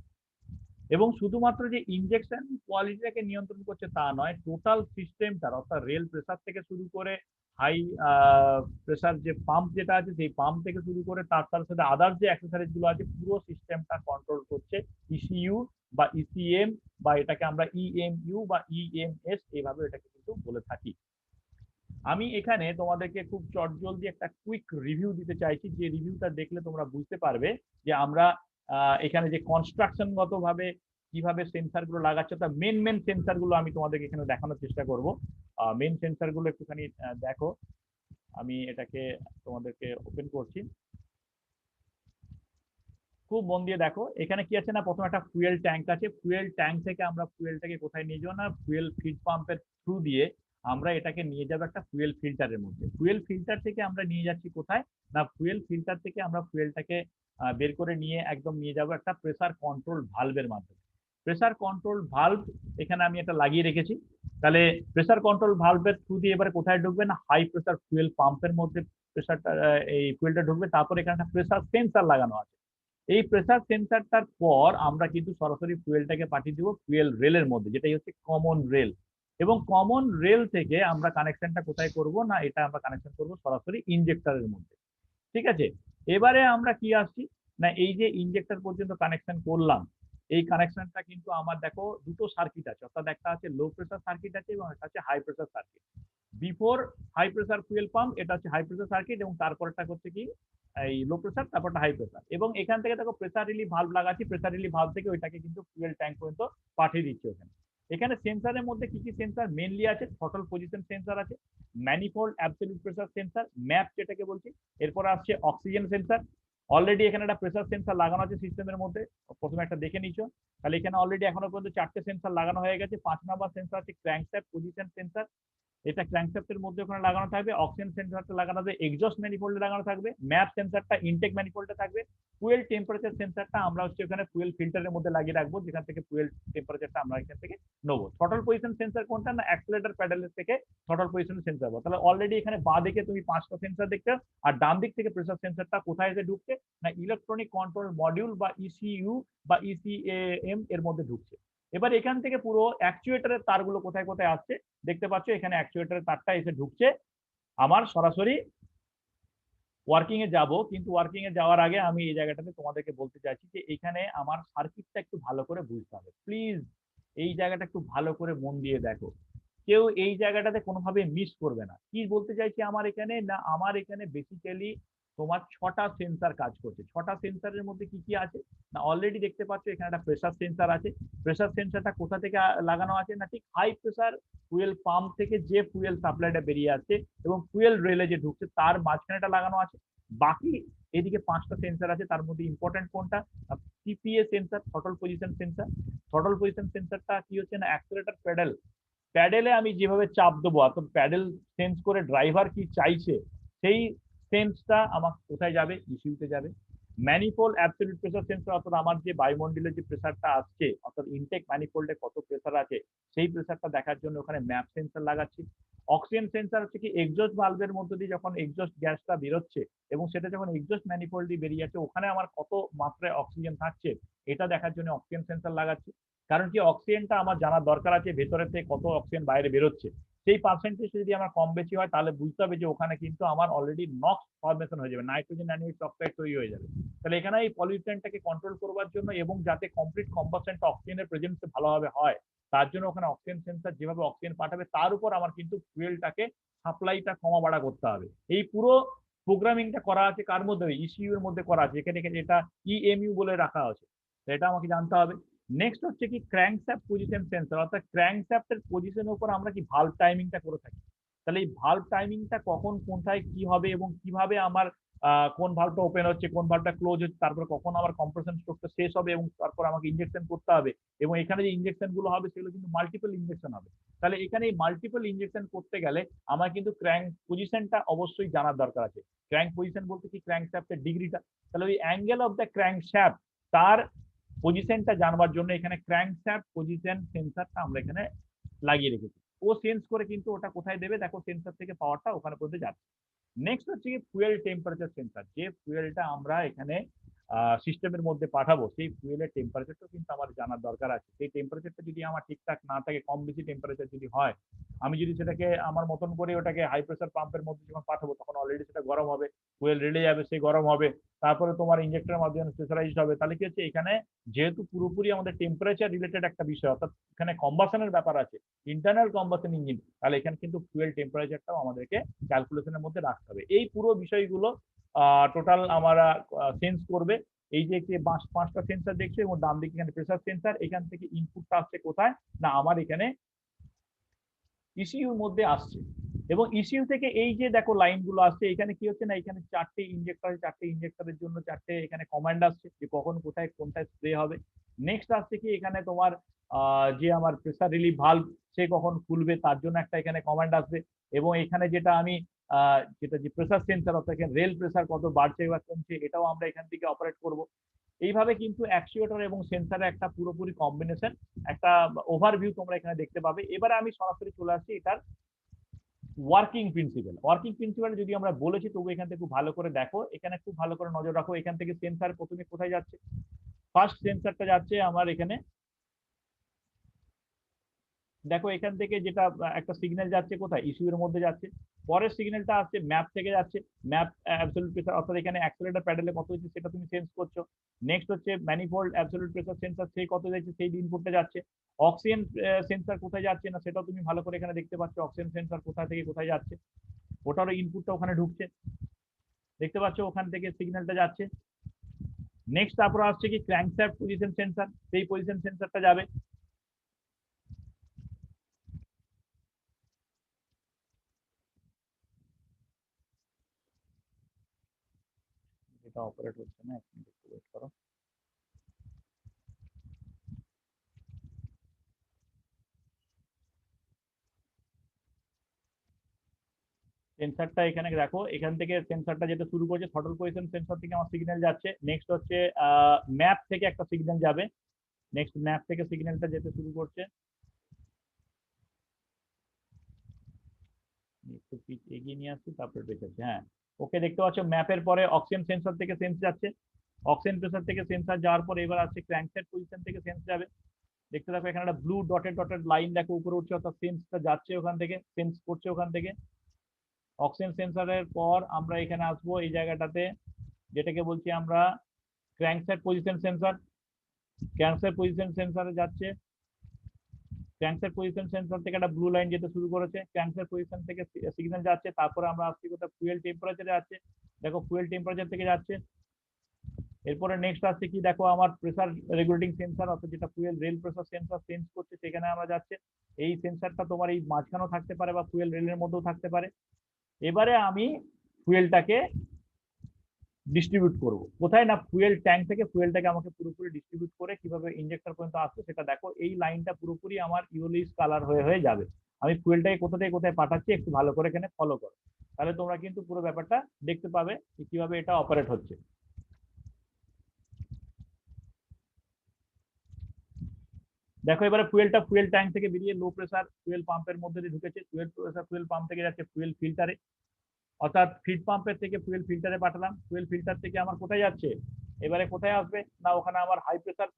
এবং শুধুমাত্র যে ইনজেকশন কোয়ালিটিটাকে নিয়ন্ত্রণ করছে তা নয়, টোটাল সিস্টেমটার, অর্থাৎ রেল প্রেসার থেকে শুরু করে হাই প্রেসার যে পাম্প যেটা আছে সেই পাম্প থেকে শুরু করে তার সাথে আদার্স যে অ্যাক্সেসরিজ গুলো আছে, পুরো সিস্টেমটা কন্ট্রোল করছে ইসিইউ বা ইসিএম, বা এটাকে আমরা ইএমইউ বা ইএমএস এইভাবে এটাকে কিন্তু বলে থাকি। আমি এখানে তোমাদেরকে খুব চটজলদি একটা কুইক রিভিউ দিতে চাইছি, যে রিভিউটা দেখলে তোমরা বুঝতে পারবে যে আমরা এখানে যে কনস্ট্রাকশনগত ভাবে কিভাবে সেন্সার গুলো লাগাচ্ছে, তা মেন মেন সেন্সার গুলো আমি তোমাদেরকে এখানে দেখানোর চেষ্টা করব। মেন সেন্সার গুলো একটুখানি দেখো, আমি এটাকে তোমাদেরকে ওপেন করছি, খুব মন দিয়ে দেখো। এখানে কি আছে না, প্রথমে একটা ফুয়েল ট্যাঙ্ক আছে, ফুয়েল ট্যাঙ্ক থেকে আমরা ফুয়েলটাকে কোথায় নিয়ে যাবো না, ফুয়েল ফিড পাম্পের থ্রু দিয়ে আমরা এটাকে নিয়ে যাবো একটা ফুয়েল ফিল্টারের মধ্যে। ফুয়েল ফিল্টার থেকে আমরা নিয়ে যাচ্ছি কোথায় না, ফুয়েল ফিল্টার থেকে আমরা ফুয়েলটাকে বের করে নিয়ে একদম নিয়ে যাবো একটা প্রেসার কন্ট্রোল ভালভের মাধ্যমে। প্রেসার কন্ট্রোল ভালভ এখানে আমি একটা লাগিয়ে রেখেছি। তাহলে প্রেসার কন্ট্রোল ভালভের থ্রু দিয়ে এবারে কোথায় ঢুকবে না, হাই প্রেসার ফুয়েল পাম্পের মধ্যে প্রেসারটা এই ফুয়েলটা ঢুকবে। তারপর এখানে একটা প্রেসার সেন্সার লাগানো আছে, এই প্রেসার সেন্সারটার পর আমরা কিন্তু সরাসরি ফুয়েলটাকে পাঠিয়ে দিব ফুয়েল রেলের মধ্যে, যেটাই হচ্ছে কমন রেল। এবং কমন রেল থেকে আমরা কানেকশনটা কোথায় করব না, এটা আমরা কানেকশন করব সরাসরি ইনজেক্টরের মধ্যে। ঠিক আছে, এবারে আমরা কি আসছি না, এই যে ইনজেক্টর পর্যন্ত কানেকশন করলাম, এই কানেকশনটা কিন্তু আমার দেখো দুটো সার্কিট আছে, অর্থাৎ একটা আছে লো প্রেসার সার্কিট আছে এবং একটা আছে high pressure circuit. Before high pressure fuel pump এটা হচ্ছে হাই প্রেসার সার্কিট, এবং তারপরটা হচ্ছে কি এই লো প্রেসার, তারপরটা হাই প্রেসার। এবং এখান থেকে দেখো প্রেসার রিলিফ ভালভ লাগাচ্ছি, প্রেসার রিলিফ ভালভ থেকে ওইটাকে কিন্তু ফুয়েল ট্যাঙ্ক পর্যন্ত পাঠিয়ে দিচ্ছি ওখানে। এখানে সেন্সারের মধ্যে কি কি সেন্সার মেনলি আছে, থ্রটল পজিশন সেন্সার আছে, manifold absolute pressure sensor map যেটাকে বলছি, এরপর আসছে অক্সিজেন সেন্সার। অলরেডি এখানে একটা প্রেসার সেন্সার লাগানো আছে সিস্টেমের মধ্যে, প্রথমে একটা দেখে নিচ্ছ। তাহলে এখানে অলরেডি এখনো পর্যন্ত 4টে সেন্সার লাগানো হয়ে গেছে। 5 নাম্বার সেন্সার আছে ক্র্যাঙ্কশ্যাফট পজিশন সেন্সার, এটা ক্র্যাঙ্কশ্যাফটের মধ্যে ওখানে লাগানো থাকবে। অক্সিজেন সেন্সারটা লাগানো থাকবে এক্সজস্ট ম্যানিফোল্ডে লাগানো থাকবে। ম্যাপ সেন্সারটা ইনটেক ম্যানিফোল্ডে থাকবে। ফুয়েল টেম্পারেচার সেন্সারটা আমরা হচ্ছে ওখানে ফুয়েল ফিল্টারের মধ্যে লাগিয়ে রাখবো, যেখান থেকে ফুয়েল টেম্পারেচারটা আমরা এখান থেকে নেবো। থ্রটল পজিশন সেন্সার কোনটা না, অ্যাক্সিলারেটর প্যাডেলের থেকে থ্রটল পজিশন সেন্সার। তাহলে অলরেডি এখানে বাঁ দিকে তুমি 5টা সেন্সার দেখতে, আর ডান দিক থেকে প্রেসার সেন্সারটা কোথায় এসে ঢুকছে না, ইলেকট্রনিক কন্ট্রোল মডিউল বা ইসিইউ বা ইসিএএম এর মধ্যে ঢুকছে। এবার এখান থেকে পুরো অ্যাকচুয়েটরের তারগুলো কোথায় কোথায় আসছে দেখতে পাচ্ছ, এখানে অ্যাকচুয়েটরের তারটা এসে ঢুকছে আমার সরাসরি ওয়ার্কিং এ যাব। কিন্তু ওয়ার্কিং এ যাওয়ার আগে আমি এই জায়গাটাতে তোমাদেরকে বলতে চাইছি যে এখানে আমার সার্কিটটা একটু ভালো করে বুঝতে হবে প্লিজ। এই জায়গাটা একটু ভালো করে মন দিয়ে দেখো, কেউ এই জায়গাটাতে কোনোভাবে মিস করবে না। কি বলতে চাইছি আমার এখানে না, আমার এখানে বেসিক্যালি তোমার 6টা সেন্সার কাজ করছে। 6টা সেন্সারের মধ্যে কি কি আছে না, অলরেডি দেখতে পাচ্ছ এখানে একটা প্রেসার সেন্সার আছে। প্রেসার সেন্সারটা কোথা থেকে লাগানো আছে না, ঠিক হাই প্রেসার ফুয়েল পাম্প থেকে যে ফুয়েল সাপ্লাইটা বেরিয়ে আসছে এবং ফুয়েল রেলে যে ঢুকছে তার মাঝখানে এটা লাগানো আছে। বাকি এদিকে 5টা সেন্সার আছে, তার মধ্যে ইম্পর্টেন্ট কোনটা, TPA sensor, throttle position sensor. Throttle position সেন্সারটা কি হচ্ছে না, অ্যাক্সিলারেটর প্যাডেল, প্যাডেলে আমি যেভাবে চাপ দেবো অর্থাৎ প্যাডেল সেন্স করে ড্রাইভার কি চাইছে সেই সেন্সটা আমার কোথায় যাবে, ইসিউতে যাবে। ম্যানিফোল্ড অ্যাবসলিউট প্রেসার সেন্সর, অর্থাৎ আমার যে বায়ুমণ্ডলের যে প্রেসারটা আসছে অর্থাৎ ইনটেক ম্যানিফোল্ডে কত প্রেসার আছে সেই প্রেসারটা দেখার জন্য ওখানে ম্যাপ সেন্সর লাগাচ্ছি। অক্সিজেন সেন্সর হচ্ছে কি এক্সজস্ট ভালভের মধ্যে দিয়ে যখন এক্সজস্ট গ্যাসটা বেরোচ্ছে এবং সেটা যখন এক্সজস্ট ম্যানিফোল্ড দিয়ে বেরিয়ে যাচ্ছে ওখানে আমার কত মাত্রায় অক্সিজেন থাকছে এটা দেখার জন্য অক্সিজেন সেন্সর লাগাচ্ছি। কারণ কি অক্সিজেনটা আমার জানার দরকার আছে ভেতরের থেকে কত অক্সিজেন বাইরে বেরোচ্ছে, সেই পার্সেন্টেজ যদি আমার কম বেশি হয় তাহলে বুঝতে হবে যে ওখানে কিন্তু আমার অলরেডি নক্স ফর্মেশন হয়ে যাবে, নাইট্রোজেন অ্যানুইড অক্সাইড তৈরি হয়ে যাবে। তাহলে এখানে এই পলিউশনটাকে কন্ট্রোল করবার জন্য এবং যাতে কমপ্লিট কম্বাসনটা অক্সিজেনের প্রেজেন্সে ভালোভাবে হয় তার জন্য ওখানে অক্সিজেন সেন্সার যেভাবে অক্সিজেন পাঠাবে তার উপর আমার কিন্তু ফুয়েলটাকে সাপ্লাইটা কমা বাড়া করতে হবে। এই পুরো প্রোগ্রামিংটা করা আছে কার মধ্যে, ইসিইউ এর মধ্যে করা আছে, এখানে এটা ইএমইউ বলে রাখা আছে, এটা আমাকে জানতে হবে। নেক্সট হচ্ছে কি ক্র্যাঙ্কশ্যাফট পজিশন সেন্সর, অর্থাৎ ক্র্যাঙ্কশ্যাফটের পজিশনের উপর আমরা কি ভালভ টাইমিংটা করে থাকি। তাহলে এই ভালভ টাইমিংটা কখন কোনটায় কি হবে এবং কিভাবে আমার কোন ভালভটা ওপেন হচ্ছে কোন ভালভটা ক্লোজ হচ্ছে, তারপর কখন আমার কম্প্রেশন স্ট্রোকটা শেষ হবে এবং তারপর আমাকে ইনজেকশন করতে হবে। এবং এখানে যে ইনজেকশন গুলো হবে সেগুলো কিন্তু মাল্টিপল ইনজেকশন হবে। তাহলে এখানে এই মাল্টিপল ইনজেকশন করতে গেলে আমার কিন্তু ক্র্যাঙ্ক পজিশনটা অবশ্যই জানার দরকার আছে। ক্র্যাঙ্ক পজিশন বলতে কি ক্র্যাঙ্কশ্যাফটের ডিগ্রিটা, তাহলে ওই অ্যাঙ্গেল অফ দ্য ক্র্যাঙ্কশ্যাফট তার পজিশনটা জানবার জন্য এখানে ক্র্যাঙ্কশ্যাফট পজিশন সেন্সারটা আমরা এখানে লাগিয়ে রেখেছি। ও সেন্স করে কিন্তু ওটা কোথায় দেবে দেখো, সেন্সার থেকে পাওয়ারটা ওখানে পর্যন্ত যাচ্ছে। নেক্সট হচ্ছে কি ফুয়েল টেম্পারেচার সেন্সার, যে ফুয়েলটা আমরা এখানে সিস্টেমের মধ্যে পাঠাবো সেই ফুয়েলের টেম্পারেচারটাও কিন্তু আমার জানার দরকার আছে। সেই টেম্পারেচারটা যদি আমার ঠিকঠাক না থাকে, কম বেশি টেম্পারেচার যদি হয়, আমি যদি সেটাকে আমার মতন করে ওটাকে হাই প্রেসার পাম্পের মধ্যে যখন পাঠাবো তখন অলরেডি সেটা গরম হবে, ফুয়েল রেলে যাবে, সেই গরম হবে, তারপরে তোমার ইঞ্জেক্টরের মাধ্যমে প্রেসারাইজ হবে। তাহলে কি হচ্ছে এখানে যেহেতু পুরোপুরি আমাদের টেম্পারেচার রিলেটেড একটা বিষয়, অর্থাৎ এখানে কম্বাসনের ব্যাপার আছে, ইন্টারনাল কম্বাসন ইঞ্জিন, তাহলে এখানে কিন্তু ফুয়েল টেম্পারেচারটাও আমাদেরকে ক্যালকুলেশনের মধ্যে রাখতে হবে। এই পুরো বিষয়গুলো টোটাল আমরা সেন্স করবে। এই যে 5টা সেন্সার দেখছে এবং ডান দিকে এখানে প্রেসার সেন্সার, এখান থেকে ইনপুটটা আসছে কোথায় না আমার এখানে ইসিইউর মধ্যে আসছে। এবং ইসিইউ থেকে এই যে দেখো লাইনগুলো আসছে, এখানে কি হচ্ছে না, এখানে 4টে ইনজেক্টর, 4টে ইনজেক্টরের জন্য 4টে এখানে কমান্ড আসছে যে কখন কোথায় কোনটায় স্প্রে হবে। নেক্সট আসছে কি এখানে তোমার যে আমার প্রেসার রিলিফ ভালভ সে কখন খুলবে তার জন্য একটা এখানে কমান্ড আসবে। এবং এখানে যেটা আমি যেটা যে প্রেসার সেন্সার অর্থাৎ এখানে রেল প্রেসার কত বাড়ছে বা কমছে এটাও আমরা এখান থেকে অপারেট করব। এইভাবে কিন্তু অ্যাকচুয়েটর এবং সেন্সারের একটা পুরোপুরি কম্বিনেশন, একটা ওভারভিউ তোমরা এখানে দেখতে পাবে। এবারে আমি সরাসরি চলে আসছি এটার ওয়ার্কিং প্রিন্সিপাল যদি আমরা বলেছি, তবু এখান থেকে খুব ভালো করে দেখো, এখানে খুব ভালো করে নজর রাখো। এখান থেকে সেন্সার প্রথমে কোথায় যাচ্ছে? ফার্স্ট সেন্সারটা যাচ্ছে আমার এখানে, দেখো এখান থেকে যেটা একটা সিগন্যাল যাচ্ছে কোথায়, ইস্যু এর মধ্যে যাচ্ছে। পরের সিগন্যালটা আসছে ম্যাপ থেকে যাচ্ছে, ম্যাপ অ্যাবসলিউট প্রেসার, অর্থাৎ এখানে অ্যাক্সেলারেটর প্যাডেলে কত হচ্ছে সেটা তুমি সেন্স করছো। নেক্সট হচ্ছে ম্যানিফোল্ড অ্যাবসলিউট প্রেসার সেন্সার, সেই কত যাচ্ছে সেই ইনপুটটা যাচ্ছে। অক্সিজেন সেন্সার কোথায় যাচ্ছে না সেটাও তুমি ভালো করে এখানে দেখতে পাচ্ছ, অক্সিজেন সেন্সার কোথা থেকে কোথায় যাচ্ছে, ওটারও ইনপুটটা ওখানে ঢুকছে, দেখতে পাচ্ছ ওখান থেকে সিগন্যালটা যাচ্ছে। নেক্সট তারপর আসছে কি ক্র্যাঙ্কশ্যাফট পজিশন সেন্সার, সেই পজিশন সেন্সারটা যাবে। এটা অপারেট হচ্ছে না, এক মিনিট একটু ওয়েট করো। সেন্সারটা এখানে দেখো, এখান থেকে সেন্সারটা যেটা শুরু করছে থ্রটল পজিশন সেন্সর থেকে আমার সিগন্যাল যাচ্ছে। নেক্সট হচ্ছে ম্যাপ থেকে একটা সিগন্যাল যাবে, নেক্সট ম্যাপ থেকে সিগন্যালটা যেতে শুরু করছে। একটু এগিয়ে নিয়ে আসছি, তারপরে দেখেছি, হ্যাঁ ওকে দেখতে পাচ্ছ ম্যাপের পরে অক্সিজেন সেন্সর থেকে সেন্স যাচ্ছে, অক্সিজেন প্রেসার থেকে সেন্সার যাওয়ার পর এবার আসছে ক্র্যাঙ্কসেট পজিশন থেকে সেন্স যাবে। দেখতে থাকো এখানে একটা ব্লু ডটেড ডটেড লাইন দেখো উপরে উঠছে, অর্থাৎ সেন্সটা যাচ্ছে ওখান থেকে, সেন্স করছে ওখান থেকে। অক্সিজেন সেন্সরের পর আমরা এখানে আসবো এই জায়গাটাতে, যেটাকে বলছি আমরা crankshaft position sensor. Crankshaft position সেন্সরে যাচ্ছে, ক্র্যাঙ্কসেট পজিশন সেন্সর থেকে একটা ব্লু লাইন যেতে শুরু করেছে, ক্র্যাঙ্কসেট পজিশন থেকে সিগন্যাল যাচ্ছে। তারপরে আমরা আসছি কোথায়, ফুয়েল টেম্পারেচারে আছে, দেখো ফুয়েল টেম্পারেচার থেকে যাচ্ছে। এরপরে নেক্সট আসছে কি দেখো, আমার প্রেসার রেগুলেটিং সেন্সর, অর্থাৎ যেটা fuel rail pressure sensor change করছে, সেখানে আমরা যাচ্ছে। এই সেন্সরটা তোমার এই মাঝখানেও থাকতে পারে বা ফুয়েল রেলের মধ্যেও থাকতে পারে। এবারে আমি ফুয়েলটাকে ডিস্ট্রিবিউট করব কোথায়, না ফুয়েল ট্যাঙ্ক থেকে ফুয়েলটাকে আমাকে পুরোপুরি ডিস্ট্রিবিউট করে কিভাবে ইঞ্জেক্টর পর্যন্ত আসছে সেটা দেখো। এই লাইনটা পুরোপুরি আমার ইউলিস কালার হয়ে হয়ে যাবে। আমি ফুয়েলটাকে কোথা থেকে কোথায় পাঠাচ্ছি একটু ভালো করে এখানে ফলো করো, তাহলে তোমরা কিন্তু পুরো ব্যাপারটা দেখতে পাবে কিভাবে এটা অপারেট হচ্ছে। দেখো এবারে ফুয়েলটা ফুয়েল ট্যাঙ্ক থেকে বেরিয়ে লো প্রেসার ফুয়েল পাম্পের মধ্যে দিয়ে ঢুকেছে, ফুয়েল প্রেসার ফুয়েল পাম্প থেকে যাচ্ছে ফুয়েল ফিল্টারে, অর্থাৎ ফিড পাম্পের থেকে ফুয়েল ফিল্টারে পাঠালাম, ফুয়েল ফিল্টার থেকে আমার কোথায় যাচ্ছে, এবারে কোথায় আসবে না ওখানে আমার হাই প্রেসার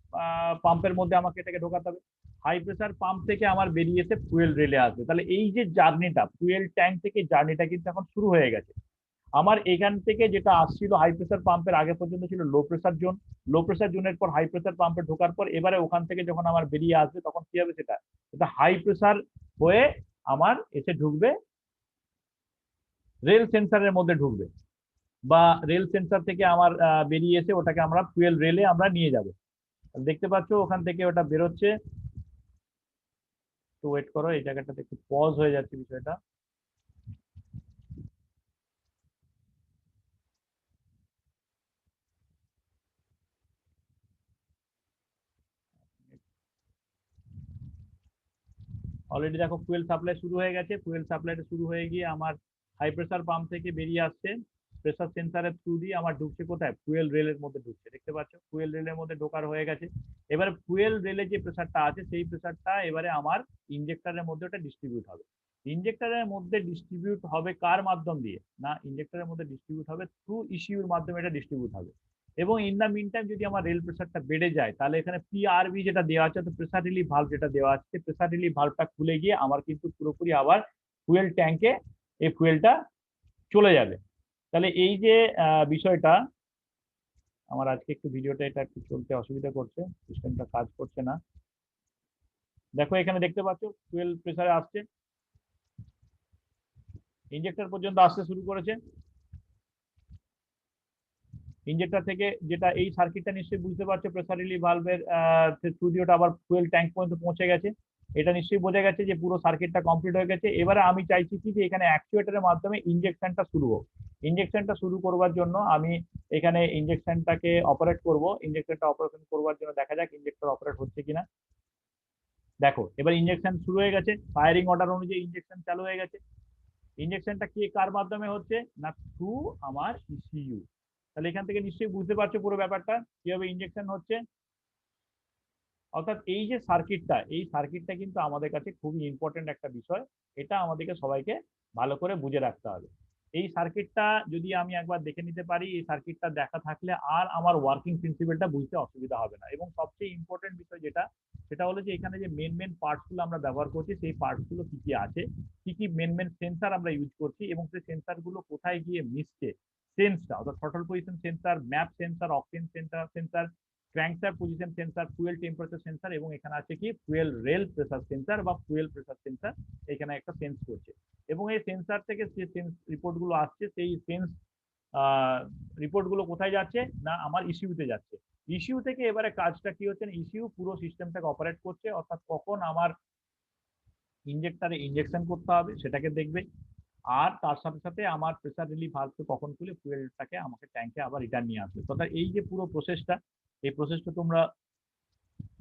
পাম্পের মধ্যে আমাকে এটাকে ঢোকাতে হবে। হাই প্রেসার পাম্প থেকে আমার বেরিয়ে এসে ফুয়েল রেলে আসবে। তাহলে এই যে জার্নিটা ফুয়েল ট্যাঙ্ক থেকে জার্নিটা কিন্তু এখন শুরু হয়ে গেছে। আমার এখান থেকে যেটা আসছিল হাই প্রেসার পাম্পের আগে পর্যন্ত ছিল low pressure zone, low pressure জোনের পর হাই প্রেসার পাম্পে ঢোকার পর এবারে ওখান থেকে যখন আমার বেরিয়ে আসবে তখন কি হবে, সেটা এটা হাই প্রেসার হয়ে আমার এসে ঢুকবে রেল সেন্সারের মধ্যে ঢুকবে, বা রেল সেন্সার থেকে আমার বেরিয়ে এসে ওটাকে আমরা ফুয়েল রেলে আমরা নিয়ে যাব। দেখতে পাচ্ছ ওখান থেকে ওটা বেরোচ্ছে। তো ওয়েট করো, এই জায়গাটাতে একটু পজ হয়ে যাচ্ছে বিষয়টা। অলরেডি দেখো ফুয়েল সাপ্লাই শুরু হয়ে গেছে, ফুয়েল সাপ্লাইটা শুরু হয়ে গিয়ে আমার হাই প্রেসার পাম্প থেকে বেরিয়ে আসছে, প্রেসার সেন্সারের থ্রু দিয়ে আমার ঢুকছে কোথায়, ফুয়েল রেলের মধ্যে ঢুকছে। দেখতে পাচ্ছ ফুয়েল রেলের মধ্যে ঢোকার হয়ে গেছে। এবার ফুয়েল রেলে যে প্রেসারটা আছে সেই প্রেসারটা এবারে আমার ইঞ্জেক্টরের মধ্যে ওটা ডিস্ট্রিবিউট হবে। ইঞ্জেক্টরের মধ্যে ডিস্ট্রিবিউট হবে কার মাধ্যম দিয়ে, না ইঞ্জেক্টরের মধ্যে ডিস্ট্রিবিউট হবে থ্রু ইসিউর মাধ্যমে এটা ডিস্ট্রিবিউট হবে। এবং ইন দা মিন টাইম যদি আমার রেল প্রেসারটা বেড়ে যায় তাহলে এখানে পিআরবি যেটা দেওয়া আছে, তো প্রেসার রিলিফ ভালভ যেটা দেওয়া আছে, প্রেসার রিলিফ ভালভটা খুলে গিয়ে আমার কিন্তু পুরোপুরি আবার ফুয়েল ট্যাঙ্কে এই ফুয়েলটা চলে যাবে। তাহলে এই যে বিষয়টা, আমার আজকে একটু ভিডিওটা এটা একটু চলতে অসুবিধা করছে, সিস্টেমটা কাজ করছে না। দেখো এখানে দেখতে পাচ্ছ ফুয়েল প্রেসারে আসছে, ইঞ্জেক্টর পর্যন্ত আসতে শুরু করেছে। ইঞ্জেক্টর থেকে যেটা এই সার্কিটটা নিশ্চয়ই বুঝতে পারছো, প্রেসার রিলিফ ভালভের থ্রু দিয়ে ওটা আবার ফুয়েল ট্যাঙ্ক পর্যন্ত পৌঁছে গেছে। এটা নিশ্চয়ই বোঝা গেছে যে পুরো সার্কিটটা কমপ্লিট হয়ে গেছে। এবারে আমি চাইছি কি যে এখানে অ্যাকচুয়েটরের মাধ্যমে ইঞ্জেকশনটা শুরু হোক। ইঞ্জেকশনটা শুরু করবার জন্য আমি এখানে ইঞ্জেকশনটাকে অপারেট করব, ইঞ্জেকশনটা অপারেশন করবার জন্য দেখা যাক ইঞ্জেক্টর অপারেট হচ্ছে কিনা। দেখো এবার ইঞ্জেকশন শুরু হয়ে গেছে, ফায়ারিং অর্ডার অনুযায়ী ইঞ্জেকশন চালু হয়ে গেছে। ইঞ্জেকশনটা কি কার মাধ্যমে হচ্ছে, না থ্রু আমার ইসিইউ। তাহলে এখান থেকে নিশ্চয়ই বুঝতে পারছো পুরো ব্যাপারটা কিভাবে ইঞ্জেকশন হচ্ছে। অর্থাৎ এই যে সার্কিটটা, এই সার্কিটটা কিন্তু আমাদের কাছে খুবই ইম্পর্টেন্ট একটা বিষয়, এটা আমাদেরকে সবাইকে ভালো করে বুঝে রাখতে হবে। এই সার্কিটটা যদি আমি একবার দেখে নিতে পারি, এই সার্কিটটা দেখা থাকলে আর আমার ওয়ার্কিং প্রিন্সিপালটা বুঝতে অসুবিধা হবে না। এবং সবচেয়ে ইম্পর্টেন্ট বিষয় যেটা, সেটা হলো যে এখানে যে মেন মেন পার্টসগুলো আমরা ব্যবহার করছি, সেই পার্টসগুলো কি কি আছে, কি কি মেন মেন সেন্সার আমরা ইউজ করছি, এবং সেই সেন্সারগুলো কোথায় গিয়ে মিশছে, সেন্সটা অর্থাৎ throttle position sensor, map sensor, octane sensor sensor, crankshaft position sensor, fuel temperature sensor, এবং এখানে আছে কি ফুয়েল রেল প্রেসার সেন্সার বা ফুয়েল প্রেসার সেন্সার, এখানে একটা সেন্স করছে। এবং এই সেন্সার থেকে যে সেন্স রিপোর্ট গুলো আসছে, সেই সেন্স রিপোর্ট গুলো কোথায় যাচ্ছে না আমার ইসিউতে যাচ্ছে। ইসিউ থেকে এবারে কাজটা কি হচ্ছে, ইসিউ পুরো সিস্টেমটাকে অপারেট করছে, অর্থাৎ কখন আমার ইনজেক্টরে ইনজেকশন করতে হবে সেটাকে দেখবে, আর তার সাথে সাথে আমার প্রেসার রিলিফ ভালভকে কখন খুলে ফুয়েলটাকে আমাকে ট্যাঙ্কে আবার রিটার্ন নিয়ে আসবে। অর্থাৎ এই যে পুরো প্রসেসটা, এই প্রসেসটা তোমরা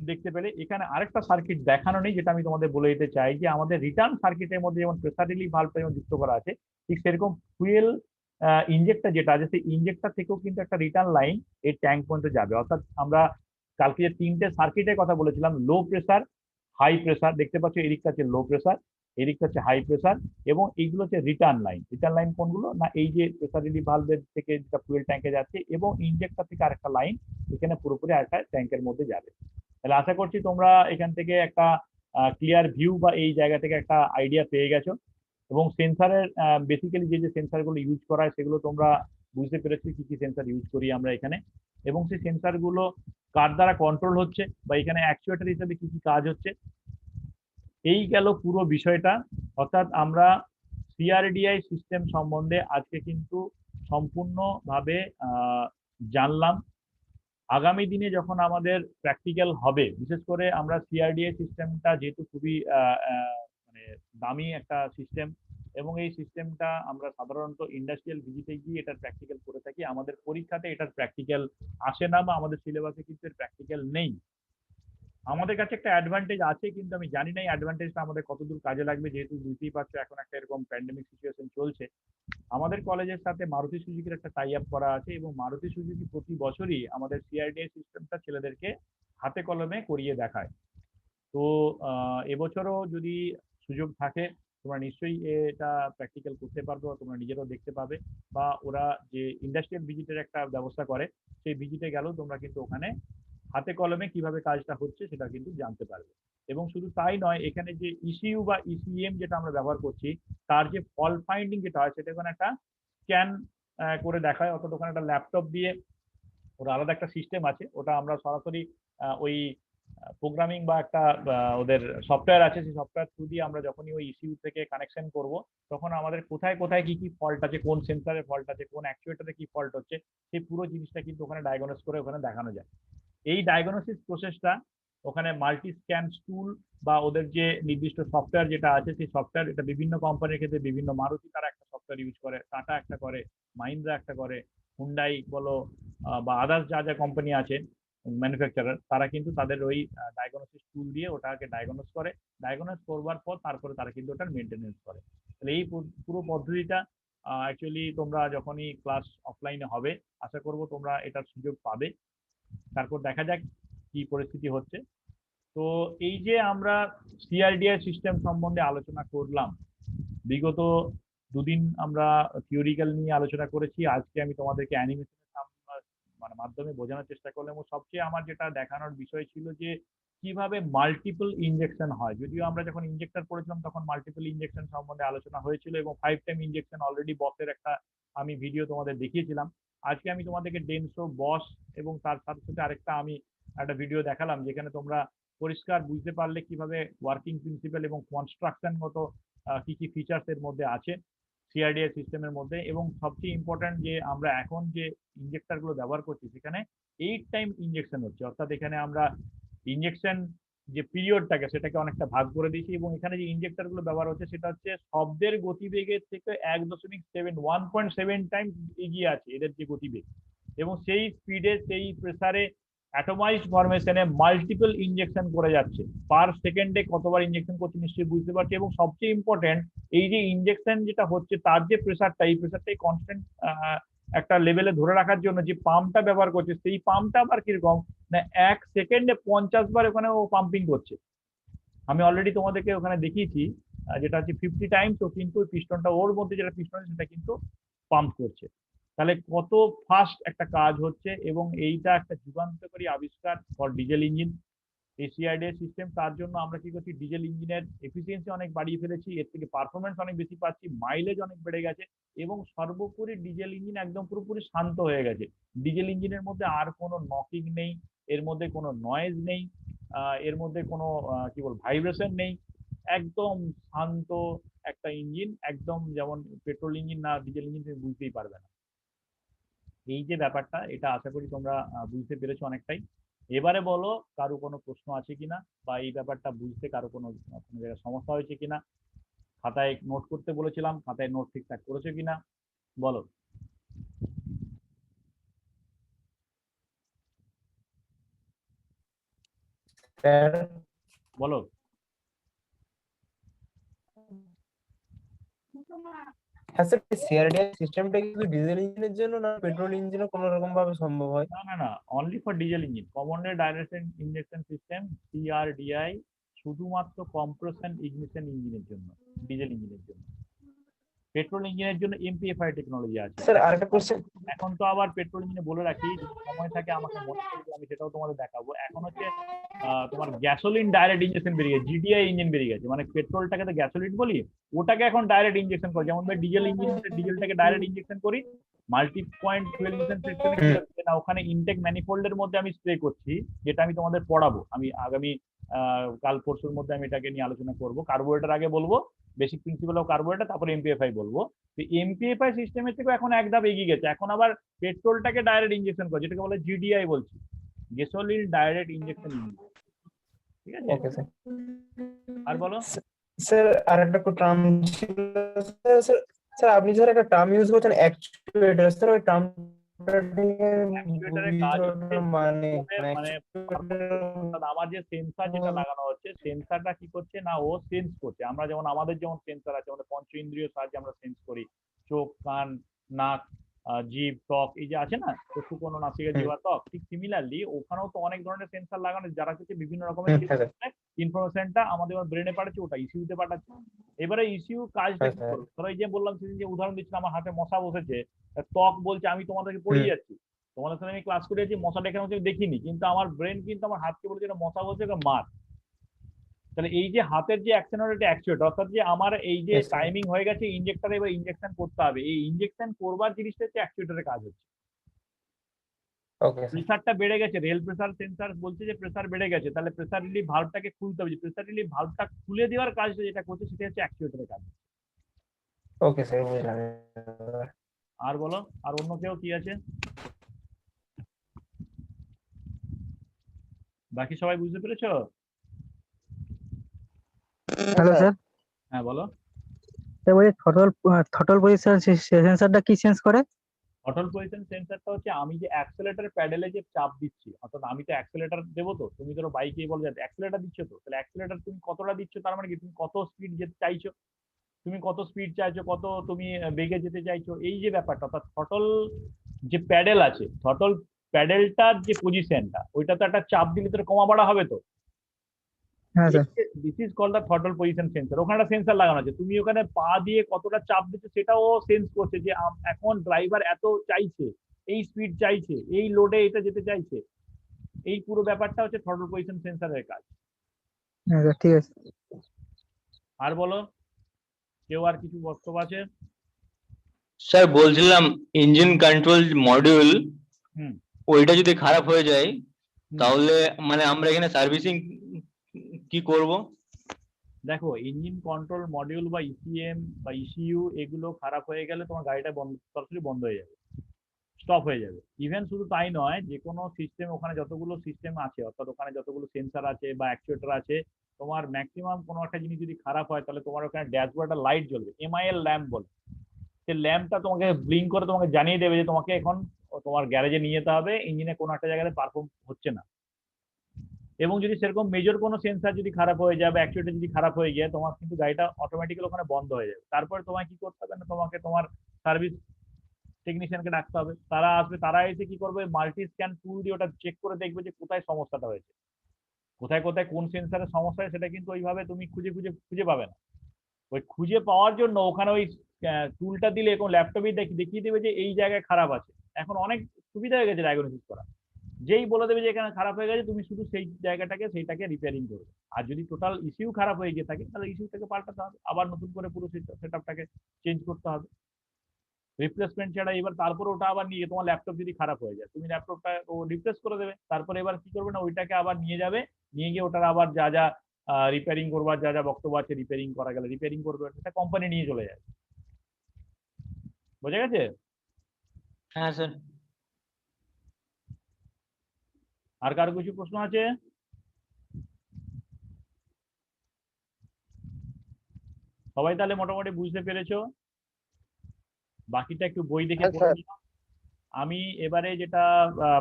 দেখতে পেলে। এখানে আরেকটা সার্কিট দেখানো নেই, যেটা আমি তোমাদের বলে দিতে চাই যে আমাদের রিটার্ন সার্কিটের মধ্যে যেমন প্রেসার রিলিফ ভালভটা যেমন যুক্ত করা আছে, ঠিক সেরকম ফুয়েল ইনজেক্টর যেটা আছে, সেই ইনজেক্টর থেকেও কিন্তু একটা রিটার্ন লাইন এই ট্যাঙ্ক পর্যন্ত যাবে। অর্থাৎ আমরা কালকে যে তিনটে সার্কিটের কথা বলেছিলাম, লো প্রেসার, হাই প্রেসার, দেখতে পাচ্ছ এদিকটা হচ্ছে লো প্রেসার, এদিকটা হচ্ছে হাই প্রেসার, এবং এইগুলো হচ্ছে রিটার্ন লাইন। রিটার্ন লাইন কোনগুলো না, এই যে প্রেসার রিলিফ ভালভের থেকে যেটা ফুয়েল ট্যাঙ্কে যাচ্ছে, এবং ইনজেক্টর থেকে আরেকটা লাইন এখানে পুরোপুরি আরেকটা ট্যাঙ্কের মধ্যে যাবে। তাহলে আশা করছি তোমরা এখান থেকে একটা ক্লিয়ার ভিউ বা এই জায়গা থেকে একটা আইডিয়া পেয়ে গেছো। এবং সেন্সারের বেসিক্যালি যে যে সেন্সারগুলো ইউজ করা হয় সেগুলো তোমরা বুঝতে পেরেছো, কি কি সেন্সার ইউজ করি আমরা এখানে, এবং সেই সেন্সারগুলো কার দ্বারা কন্ট্রোল হচ্ছে বা এখানে অ্যাকচুয়েটর হিসেবে কি কি কাজ হচ্ছে। এই গেল পুরো বিষয়টা। অর্থাৎ আমরা সিআরডিআই সিস্টেম সম্বন্ধে আজকে কিন্তু সম্পূর্ণভাবে জানলাম। আগামী দিনে যখন আমাদের প্র্যাকটিক্যাল হবে, বিশেষ করে আমরা সিআরডিএ সিস্টেমটা যেহেতু খুবই মানে দামি একটা সিস্টেম, এবং এই সিস্টেমটা আমরা সাধারণত ইন্ডাস্ট্রিয়াল ভিজিটে গিয়ে এটার প্র্যাকটিক্যাল করে থাকি। আমাদের পরীক্ষাতে এটার প্র্যাকটিক্যাল আসে না, বা আমাদের সিলেবাসে কিন্তু এর প্র্যাকটিক্যাল নেই। আমাদের কাছে একটা অ্যাডভান্টেজ আছে, কিন্তু আমি জানি না এই অ্যাডভান্টেজটা আমাদের কতদূর কাজে লাগবে, যেহেতু বুঝতেই পারছো এখন একটা এরকম প্যান্ডেমিক সিচুয়েশন চলছে। আমাদের কলেজের সাথে মারুতি সুজুকির একটা টাই আপ করা আছে, এবং মারুতি সুজুকি প্রতি বছরই আমাদের সিআরডিএ সিস্টেমটা ছেলেদেরকে হাতে কলমে করিয়ে দেখায়। তো এবছরও যদি সুযোগ থাকে, তোমরা নিশ্চয়ই এটা প্র্যাকটিক্যাল করতে পারবে, বা তোমরা নিজেরাও দেখতে পাবে, বা ওরা যে ইন্ডাস্ট্রিয়াল ভিজিটের একটা ব্যবস্থা করে, সেই ভিজিটে গেলেও তোমরা কিন্তু ওখানে হাতে কলমে কিভাবে কাজটা হচ্ছে সেটা কিন্তু জানতে পারবে। এবং শুধু তাই নয়, এখানে যে ইসিইউ বা ইসিএম যেটা আমরা ব্যবহার করছি, তার যে ফল্ট ফাইন্ডিং যেটা হয়, সেটা ওখানে একটা স্ক্যান করে দেখায়। অর্থাৎ ওখানে একটা ল্যাপটপ দিয়ে, ওর আলাদা একটা সিস্টেম আছে, ওটা আমরা সরাসরি ওই প্রোগ্রামিং বা একটা ওদের সফটওয়্যার আছে, সেই সফটওয়্যার থ্রু দিয়ে আমরা যখনই ওই ইসিইউ থেকে কানেকশন করব, তখন আমাদের কোথায় কোথায় কি কি ফল্ট আছে, কোন সেন্সারে ফল্ট আছে, কোন অ্যাকচুয়েটারে কি ফল্ট হচ্ছে, সেই পুরো জিনিসটা কিন্তু ওখানে ডায়াগনোস করে ওখানে দেখানো যায়। এই ডায়াগনোসিস প্রসেসটা ওখানে মাল্টি স্ক্যান টুল বা ওদের যে নির্দিষ্ট সফটওয়্যার যেটা আছে, সেই সফটওয়্যার, এটা বিভিন্ন কোম্পানির ক্ষেত্রে বিভিন্ন, মারুতি তারা একটা সফটওয়্যার ইউজ করে, টাটা একটা করে, মাহিন্দ্রা একটা করে, হুন্ডাই বলো বা আদার্স যা যা কোম্পানি আছে ম্যানুফ্যাকচারার, তারা কিন্তু তাদের ওই ডায়াগনোসিস টুল দিয়ে ওটাকে ডায়াগনোস করে। ডায়াগনোস করবার পর তারপরে তারা কিন্তু ওটার মেনটেনেন্স করে। তাহলে এই পুরো পদ্ধতিটা অ্যাকচুয়ালি তোমরা যখনই ক্লাস অফলাইনে হবে, আশা করব তোমরা এটার সুযোগ পাবে। তারপর দেখা যাক কি পরিস্থিতি হচ্ছে। তো এই যে আমরা সিআরডিআই সিস্টেম সম্বন্ধে আলোচনা করলাম, বিগত দুদিন আমরা থিওরিক্যাল নিয়ে আলোচনা করেছি, আজকে আমি তোমাদেরকে অ্যানিমেশনের মানে মাধ্যমে বোঝানোর চেষ্টা করলাম। এবং সবচেয়ে আমার যেটা দেখানোর বিষয় ছিল যে কিভাবে মাল্টিপল ইনজেকশন হয়। যদিও আমরা যখন ইনজেক্টর পড়েছিলাম তখন মাল্টিপল ইনজেকশন সম্বন্ধে আলোচনা হয়েছিল, এবং 5 টাইম ইনজেকশন অলরেডি বসের একটা আমি ভিডিও তোমাদের দেখিয়েছিলাম। আজকে আমি তোমাদেরকে ডেনসো, বস, এবং তার সাথে সাথে আরেকটা আমি একটা ভিডিও দেখালাম, যেখানে তোমরা পরিষ্কার বুঝতে পারলে কিভাবে ওয়ার্কিং প্রিন্সিপাল এবং কনস্ট্রাকশন মতো কি কি ফিচার্স এর মধ্যে আছে সিআরডিআই সিস্টেমের মধ্যে। এবং সবচেয়ে ইম্পর্টেন্ট যে আমরা এখন যে ইনজেক্টর গুলো ব্যবহার করছি, সেখানে 8 টাইম ইনজেকশন হচ্ছে। অর্থাৎ এখানে আমরা ইনজেকশন যে পিরিয়ডটাকে সেটাকে অনেকটা ভাগ করে দিয়েছি, এবং এখানে যে ইনজেক্টর গুলো ব্যবহার হচ্ছে সেটা হচ্ছে শব্দের গতিবেগের থেকে 1.7 টাইম এগিয়ে আছে এদের যে গতিবেগ, এবং সেই স্পিডে সেই প্রেসারে অ্যাটমাইজড ফরমেশনে মাল্টিপল ইনজেকশন করে যাচ্ছে। পার সেকেন্ডে কতবার ইনজেকশন করছে নিশ্চয়ই বুঝতে পারছি। এবং সবচেয়ে ইম্পর্টেন্ট, এই যে ইনজেকশন যেটা হচ্ছে তার যে প্রেসারটা, এই প্রেসারটাই কনস্ট্যান্ট একটা লেভেলে ধরে রাখার জন্য যে পাম্পটা ব্যবহার করছে, সেই পাম্পটা আবার কিরকম না, 1 সেকেন্ডে 50 বার ওখানে ও পাম্পিং করছে। আমি অলরেডি তোমাদেরকে ওখানে দেখিয়েছি যেটা হচ্ছে 50 টাইমস, ও কিন্তু পিস্টনটা ওর মধ্যে যেটা পিস্টন সেটা কিন্তু পাম্প করছে। তাহলে কত ফাস্ট একটা কাজ হচ্ছে, এবং এইটা একটা যুগান্তকারী আবিষ্কার ফর ডিজেল ইঞ্জিন। এই সিআরডিএ সিস্টেম, তার জন্য আমরা কি করছি, ডিজেল ইঞ্জিনের এফিসিয়েন্সি অনেক বাড়িয়ে ফেলেছি, এর থেকে পারফরমেন্স অনেক বেশি পাচ্ছি, মাইলেজ অনেক বেড়ে গেছে, এবং সর্বোপরি ডিজেল ইঞ্জিন একদম পুরোপুরি শান্ত হয়ে গেছে। ডিজেল ইঞ্জিনের মধ্যে আর কোনো নকিং নেই, এর মধ্যে কোনো নয়েজ নেই, এর মধ্যে কোনো কি বল ভাইব্রেশন নেই, একদম শান্ত একটা ইঞ্জিন, একদম যেমন পেট্রোল ইঞ্জিন না ডিজেল ইঞ্জিন তুমি বুঝতেই পারবে না। এই যে ব্যাপারটা, এটা আশা করি তোমরা বুঝতে পেরেছো অনেকটাই। এবারে বলো কারো কোনো প্রশ্ন আছে কিনা, বা এই ব্যাপারটা বুঝতে কারো কোনো কোনো জায়গায় সমস্যা হয়েছে কিনা। খাতায় নোট করতে বলেছিলাম, খাতায় নোট ঠিকঠাক করেছো কিনা বলো। স্যার, বলো। হ্যাঁ স্যার, সিআরডিআই সিস্টেমটা কিন্তু ডিজেল ইঞ্জিনের জন্য না পেট্রোল ইঞ্জিনও কোনো রকম ভাবে সম্ভব হয়? না না না, only for diesel engine, common direct injection system, CRDI, শুধুমাত্র কম্প্রেশন ইগনিশন ইঞ্জিনের জন্য, ডিজেল ইঞ্জিনের জন্য। পেট্রোল ইঞ্জিনের জন্য এমপিএফআই টেকনোলজি আছে। স্যার আরেকটা কোশ্চেন। এখন তো আবার পেট্রোল ইঞ্জিনে বলে রাখি, যদি সময় থাকে আমাকে মনে করবে, আমি সেটাও তোমাদের দেখাবো। এখন হচ্ছে তোমার গ্যাসোলিন ডাইরেক্ট ইঞ্জেকশন বেরিয়ে গেছে, জিডিআই ইঞ্জিন বেরিয়ে গেছে, মানে পেট্রোলটাকে তো গ্যাসোলিন বলি, ওটাকে এখন ডাইরেক্ট ইঞ্জেকশন করে। যেমন ডিজেল ইঞ্জিন, ডিজেলটাকে ডাইরেক্ট ইঞ্জেকশন করি, মাল্টি পয়েন্ট ফুয়েল ইঞ্জেকশন সিস্টেমে কি হচ্ছে না, ওখানে ইনটেক ম্যানিফোল্ডের মধ্যে আমি স্প্রে করছি, যেটা আমি তোমাদের পড়াবো। আমি আগামী কাল পরশুর মধ্যে আমি এটাকে নিয়ে আলোচনা করবো। কার্বোরেটর আগে বলবো, বেসিক প্রিন্সিপাল অফ কার্বোরেটর, তারপরে এমপিএফআই বলবো। তো এমপিএফআই সিস্টেমের থেকে এখন এক ধাপ এগিয়ে গেছে, এখন আবার পেট্রোলটাকে ডাইরেক্ট ইঞ্জেকশন করে, যেটাকে বলে জিডিআই বলছি, গ্যাসোলিন ডাইরেক্ট ইঞ্জেকশন ইঞ্জিন। ঠিক আছে, ওকে স্যার। আর বলো। স্যার আরেকটা টার্ম ছিল। স্যার স্যার স্যার, আপনি স্যার একটা টার্ম ইউজ করছেন অ্যাকচুয়েটর, স্যার ওই টার্মটা অ্যাকচুয়েটারের কাজ হচ্ছে মানে মানে অর্থাৎ আমার যে সেন্সার যেটা লাগানো হচ্ছে, সেন্সারটা কি করছে না, ও সেন্স করছে। আমরা যেমন আমাদের যেমন সেন্সার আছে, আমাদের পঞ্চ ইন্দ্রিয় সাহায্যে আমরা সেন্স করি, চোখ, কান, নাক, জিভ, ত্বক, এই যে আছে না, চক্ষু, কোনো নাসিকা, জিহ্বা, ত্বক, ঠিক সিমিলারলি ওখানেও তো অনেক ধরনের সেন্সার লাগানো, যারা হচ্ছে বিভিন্ন রকমের ইনফরমেশনটা আমাদের ব্রেনে পাঠাচ্ছে, ওটা ইসিউতে পাঠাচ্ছে। এবারে ইসিউ কাজটা কি করবে, ধরো এই যে বললাম সেদিন যে উদাহরণ দিচ্ছিলাম, আমার হাতে মশা বসেছে, ত্বক বলছে আমি তোমাদেরকে পড়িয়ে যাচ্ছি, তোমাদের সাথে আমি ক্লাস করে যাচ্ছি, মশাটা এখানে হচ্ছে দেখিনি, কিন্তু আমার ব্রেন কিন্তু আমার হাতকে বলছে এটা মশা বলছে, এটা মার। তাহলে এই যে হাতের যে অ্যাকশন, এটা অ্যাকচুয়েট, অর্থাৎ যে আমার এই যে টাইমিং হয়ে গেছে, ইনজেক্টরে এবার ইনজেকশন করতে হবে, এই ইনজেকশন করবার জিনিসটা হচ্ছে অ্যাকচুয়েটরের কাজ হচ্ছে। প্রেসারটা বেড়ে গেছে, রেল প্রেসার সেন্সার বলছে যে প্রেসার বেড়ে গেছে, তাহলে প্রেসার রিলিফ ভালভটাকে খুলতে হবে, প্রেসার রিলিফ ভালভটা খুলে দেওয়ার কাজটা যেটা করছে সেটা হচ্ছে অ্যাকচুয়েটরের কাজ। ওকে স্যার, বুঝলাম। আর বলো, আর অন্য কেউ কি আছে, বাকি সবাই বুঝতে পেরেছো? হ্যালো স্যার, হ্যাঁ বলো। স্যার বলছি থ্রটল পজিশন সেন্সরটা কি চেঞ্জ করে? থ্রটল পজিশন সেন্সারটা হচ্ছে আমি যে অ্যাক্সেলেটর প্যাডেলে যে চাপ দিচ্ছি, অর্থাৎ আমি তো অ্যাক্সেলেটর দেবো, তো তুমি ধরো বাইকে বলে যাচ্ছে অ্যাক্সেলেটর দিচ্ছ, তো তাহলে অ্যাক্সেলেটর তুমি কতটা দিচ্ছ, তার মানে কি তুমি কত স্পিড যেতে চাইছো, তুমি কত স্পিড চাইছো, কত তুমি বেগে যেতে চাইছো, এই যে ব্যাপারটা। অর্থাৎ থ্রটল যে প্যাডেল আছে, থ্রটল প্যাডেলটার যে পজিশনটা, ওইটা তো একটা চাপ দিলে তো কমা বাড়া হবে তো। হ্যাঁ sir. This is called the throttle position sensor. ওখানে একটা সেন্সর লাগানো আছে, তুমি ওখানে পা দিয়ে কতটা চাপ দিচ্ছ সেটাও সেন্স করছে, যে এখন ড্রাইভার এত চাইছে, এই স্পিড চাইছে, এই লোডে এটা যেতে চাইছে। এই পুরো ব্যাপারটা হচ্ছে থ্রটল পজিশন সেন্সরের কাজ। হ্যাঁ স্যার, ঠিক আছে। আর বলো, কেউ আর কিছু বক্তব্য আছে? স্যার বলছিলাম ইঞ্জিন কন্ট্রোল মডিউল হুম। ওইটা যদি খারাপ হয়ে যায় হুম। তাহলে মানে আমরা এখানে সার্ভিসিং কি করব? দেখো, ইঞ্জিন কন্ট্রোল মডিউল বা ইসিএম বা ইসিইউ এগুলো খারাপ হয়ে গেলে তোমার গাড়িটা সরাসরি বন্ধ হয়ে যাবে, স্টপ হয়ে যাবে। ইভেন শুধু তাই নয়, যে কোনো সিস্টেম, ওখানে যতগুলো সিস্টেম আছে, অর্থাৎ ওখানে যতগুলো সেন্সার আছে বা অ্যাকচুয়েটর আছে, তোমার ম্যাক্সিমাম কোনো একটা জিনিস যদি খারাপ হয়, তাহলে তোমার ওখানে ড্যাশবোর্ডে লাইট জ্বলবে, এমআইএল ল্যাম্প বলে। সেই ল্যাম্পটা তোমাকে ব্লিঙ্ক করে তোমাকে জানিয়ে দেবে যে তোমাকে এখন তোমার গ্যারেজে নিয়ে যেতে হবে, ইঞ্জিনে কোনো একটা জায়গাতে পারফর্ম হচ্ছে না। এবং যদি সেরকম মেজর কোনো সেন্সার যদি খারাপ হয়ে যায় বা অ্যাকচুয়েটর যদি খারাপ হয়ে যায়, তোমার কিন্তু গাড়িটা অটোমেটিক্যালি ওখানে বন্ধ হয়ে যাবে। তারপরে তোমায় কি করতে হবে না, তোমাকে তোমার সার্ভিস টেকনিশিয়ানকে ডাকতে হবে, তারা আসবে, তারা এসে কি করবে, মাল্টি স্ক্যান টুল দিয়ে ওটা চেক করে দেখবে যে কোথায় সমস্যাটা হয়েছে, কোথায় কোথায় কোন সেন্সারের সমস্যা হয়, সেটা কিন্তু ওইভাবে তুমি খুঁজে খুঁজে খুঁজে পাবে না। ওই খুঁজে পাওয়ার জন্য ওখানে ওই টুলটা দিলে এবং ল্যাপটপে দেখিয়ে দেবে যে এই জায়গায় খারাপ আছে। এখন অনেক সুবিধা হয়ে গেছে ডায়াগনোসিস করা, যেই বলে দেবে যে এখানে খারাপ হয়ে গেছে, তুমি শুধু সেই জায়গাটাকে সেইটাকে রিপেয়ারিং করবে। আর যদি টোটাল ইস্যু খারাপ হয়ে গিয়ে থাকে তাহলে ইস্যুটাকে পাল্টাতে হবে, আবার নতুন করে পুরো সেটআপটাকে চেঞ্জ করতে হবে। রিপ্লেসমেন্ট ছাড়া এবার তারপরে ওটা আবার নিয়ে তোমার ল্যাপটপ যদি খারাপ হয়ে যায়, তুমি ল্যাপটপটা ও রিপ্লেস করে দেবে, তারপরে এবার কি করবে না ওইটাকে আবার নিয়ে যাবে, নিয়ে গিয়ে ওটার আবার যা যা রিপেয়ারিং করবার যা যা বক্তব্য আছে রিপেয়ারিং করা গেলে রিপেয়ারিং করবে, সেটা কোম্পানি নিয়ে চলে যায়। বোঝা গেছে? হ্যাঁ স্যার। আর কারো কিছু প্রশ্ন আছে? সবাই তাহলে মোটামুটি বুঝতে পেরেছো? বাকিটা একটু বই দেখে হ্যাঁ, পড়ে স্যার। নিও। আমি এবারে যেটা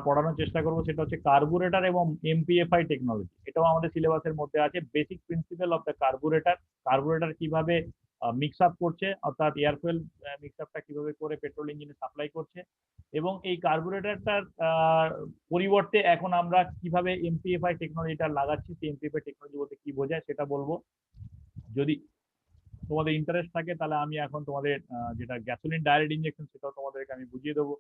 পড়ানোর চেষ্টা করব সেটা হচ্ছে কার্বুরেটর এবং এমপিএফআই টেকনোলজি। এটাও আমাদের সিলেবাসের মধ্যে আছে, basic principal of the carburettor. Carburettor কিভাবে মিক্স আপ করছে, অর্থাৎ এয়ার ফুয়েল মিক্স আপটা কিভাবে করে পেট্রোল ইঞ্জিনে সাপ্লাই করছে, এবং এই কার্বুরেটরটার পরিবর্তে এখন আমরা কিভাবে এমপিএফআই টেকনোলজিটা লাগাচ্ছি, সেই এমপিএফআই টেকনোলজি বলতে কি বোঝায় সেটা বলবো। যদি তোমাদের ইন্টারেস্ট থাকে তাহলে আমি এখন তোমাদের যেটা গ্যাসোলিন ডাইরেক্ট ইঞ্জেকশন সেটাও তোমাদেরকে আমি বুঝিয়ে দেবো।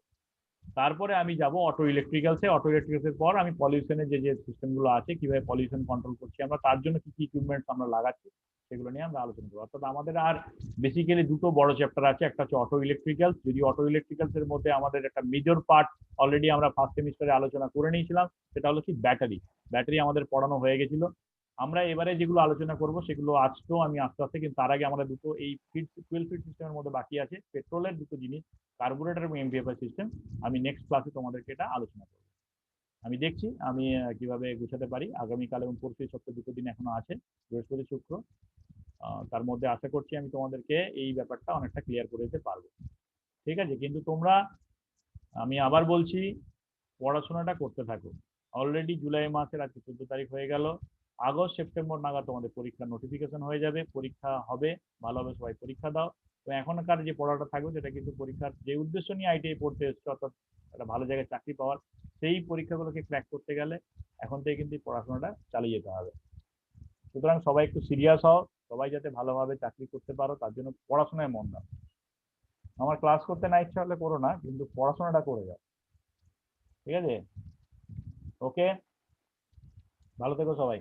তারপরে আমি যাব অটো ইলেকট্রিক্যালসে। অটো ইলেকট্রিক্যালসের পর আমি পলিউশনের যে যে সিস্টেমগুলো আছে, কিভাবে পলিউশন কন্ট্রোল করছি আমরা, তার জন্য কি কি ইকুইপমেন্টস আমরা লাগাচ্ছি, সেগুলো নিয়ে আমরা আলোচনা করবো। অর্থাৎ আমাদের আর বেসিক্যালি দুটো বড় চ্যাপ্টার আছে, একটা হচ্ছে অটো ইলেকট্রিক্যালস। যদি অটো ইলেকট্রিক্যালস এর মধ্যে আমাদের একটা মেজর পার্ট অলরেডি আমরা ফার্স্ট সেমিস্টারে আলোচনা করে নিয়েছিলাম, সেটা হলো কি ব্যাটারি। ব্যাটারি আমাদের পড়ানো হয়ে গেছিল। আমরা এবারে যেগুলো আলোচনা করব সেগুলো আজকেও আমি আস্তে আস্তে, কিন্তু তার আগে আমরা দুটো এই ফিট 12 ফিট সিস্টেমের মধ্যে বাকি আছে, পেট্রোলের দুটো জিনিস, কার্বুরেটর এবং এমপিএফআই সিস্টেম। আমি নেক্সট ক্লাসে তোমাদেরকে এটা আলোচনা করব। আমি দেখছি আমি কিভাবে গুছাতে পারি। আগামীকাল এবং পরশু সপ্তাহে দুটো দিন এখনো আছে, বৃহস্পতি শুক্র। তার মধ্যে আশা করছি আমি তোমাদেরকে এই ব্যাপারটা অনেকটা ক্লিয়ার করে দিতে পারবো। ঠিক আছে? কিন্তু তোমরা, আমি আবার বলছি, পড়াশোনাটা করতে থাকো। অলরেডি জুলাই মাসের আজকে 14 তারিখ হয়ে গেল। আগস্ট সেপ্টেম্বর নাগাদ তোমাদের পরীক্ষার নোটিফিকেশন হয়ে যাবে, পরীক্ষা হবে, ভালোভাবে সবাই পরীক্ষা দাও। তো এখনকার যে পড়াটা থাকবে সেটা কিন্তু পরীক্ষার যে উদ্দেশ্য নিয়ে আইটিআই পড়তে এসছো, অর্থাৎ একটা ভালো জায়গায় চাকরি পাওয়ার, সেই পরীক্ষাগুলোকে ক্র্যাক করতে গেলে এখন থেকে কিন্তু এই পড়াশোনাটা চালিয়ে যেতে হবে। সুতরাং সবাই একটু সিরিয়াস হও, সবাই যাতে ভালোভাবে চাকরি করতে পারো তার জন্য পড়াশোনায় মন দাও। আমার ক্লাস করতে না ইচ্ছা হলে করো না, কিন্তু পড়াশোনাটা করে যাও। ঠিক আছে? ওকে, ভালো থেকো সবাই।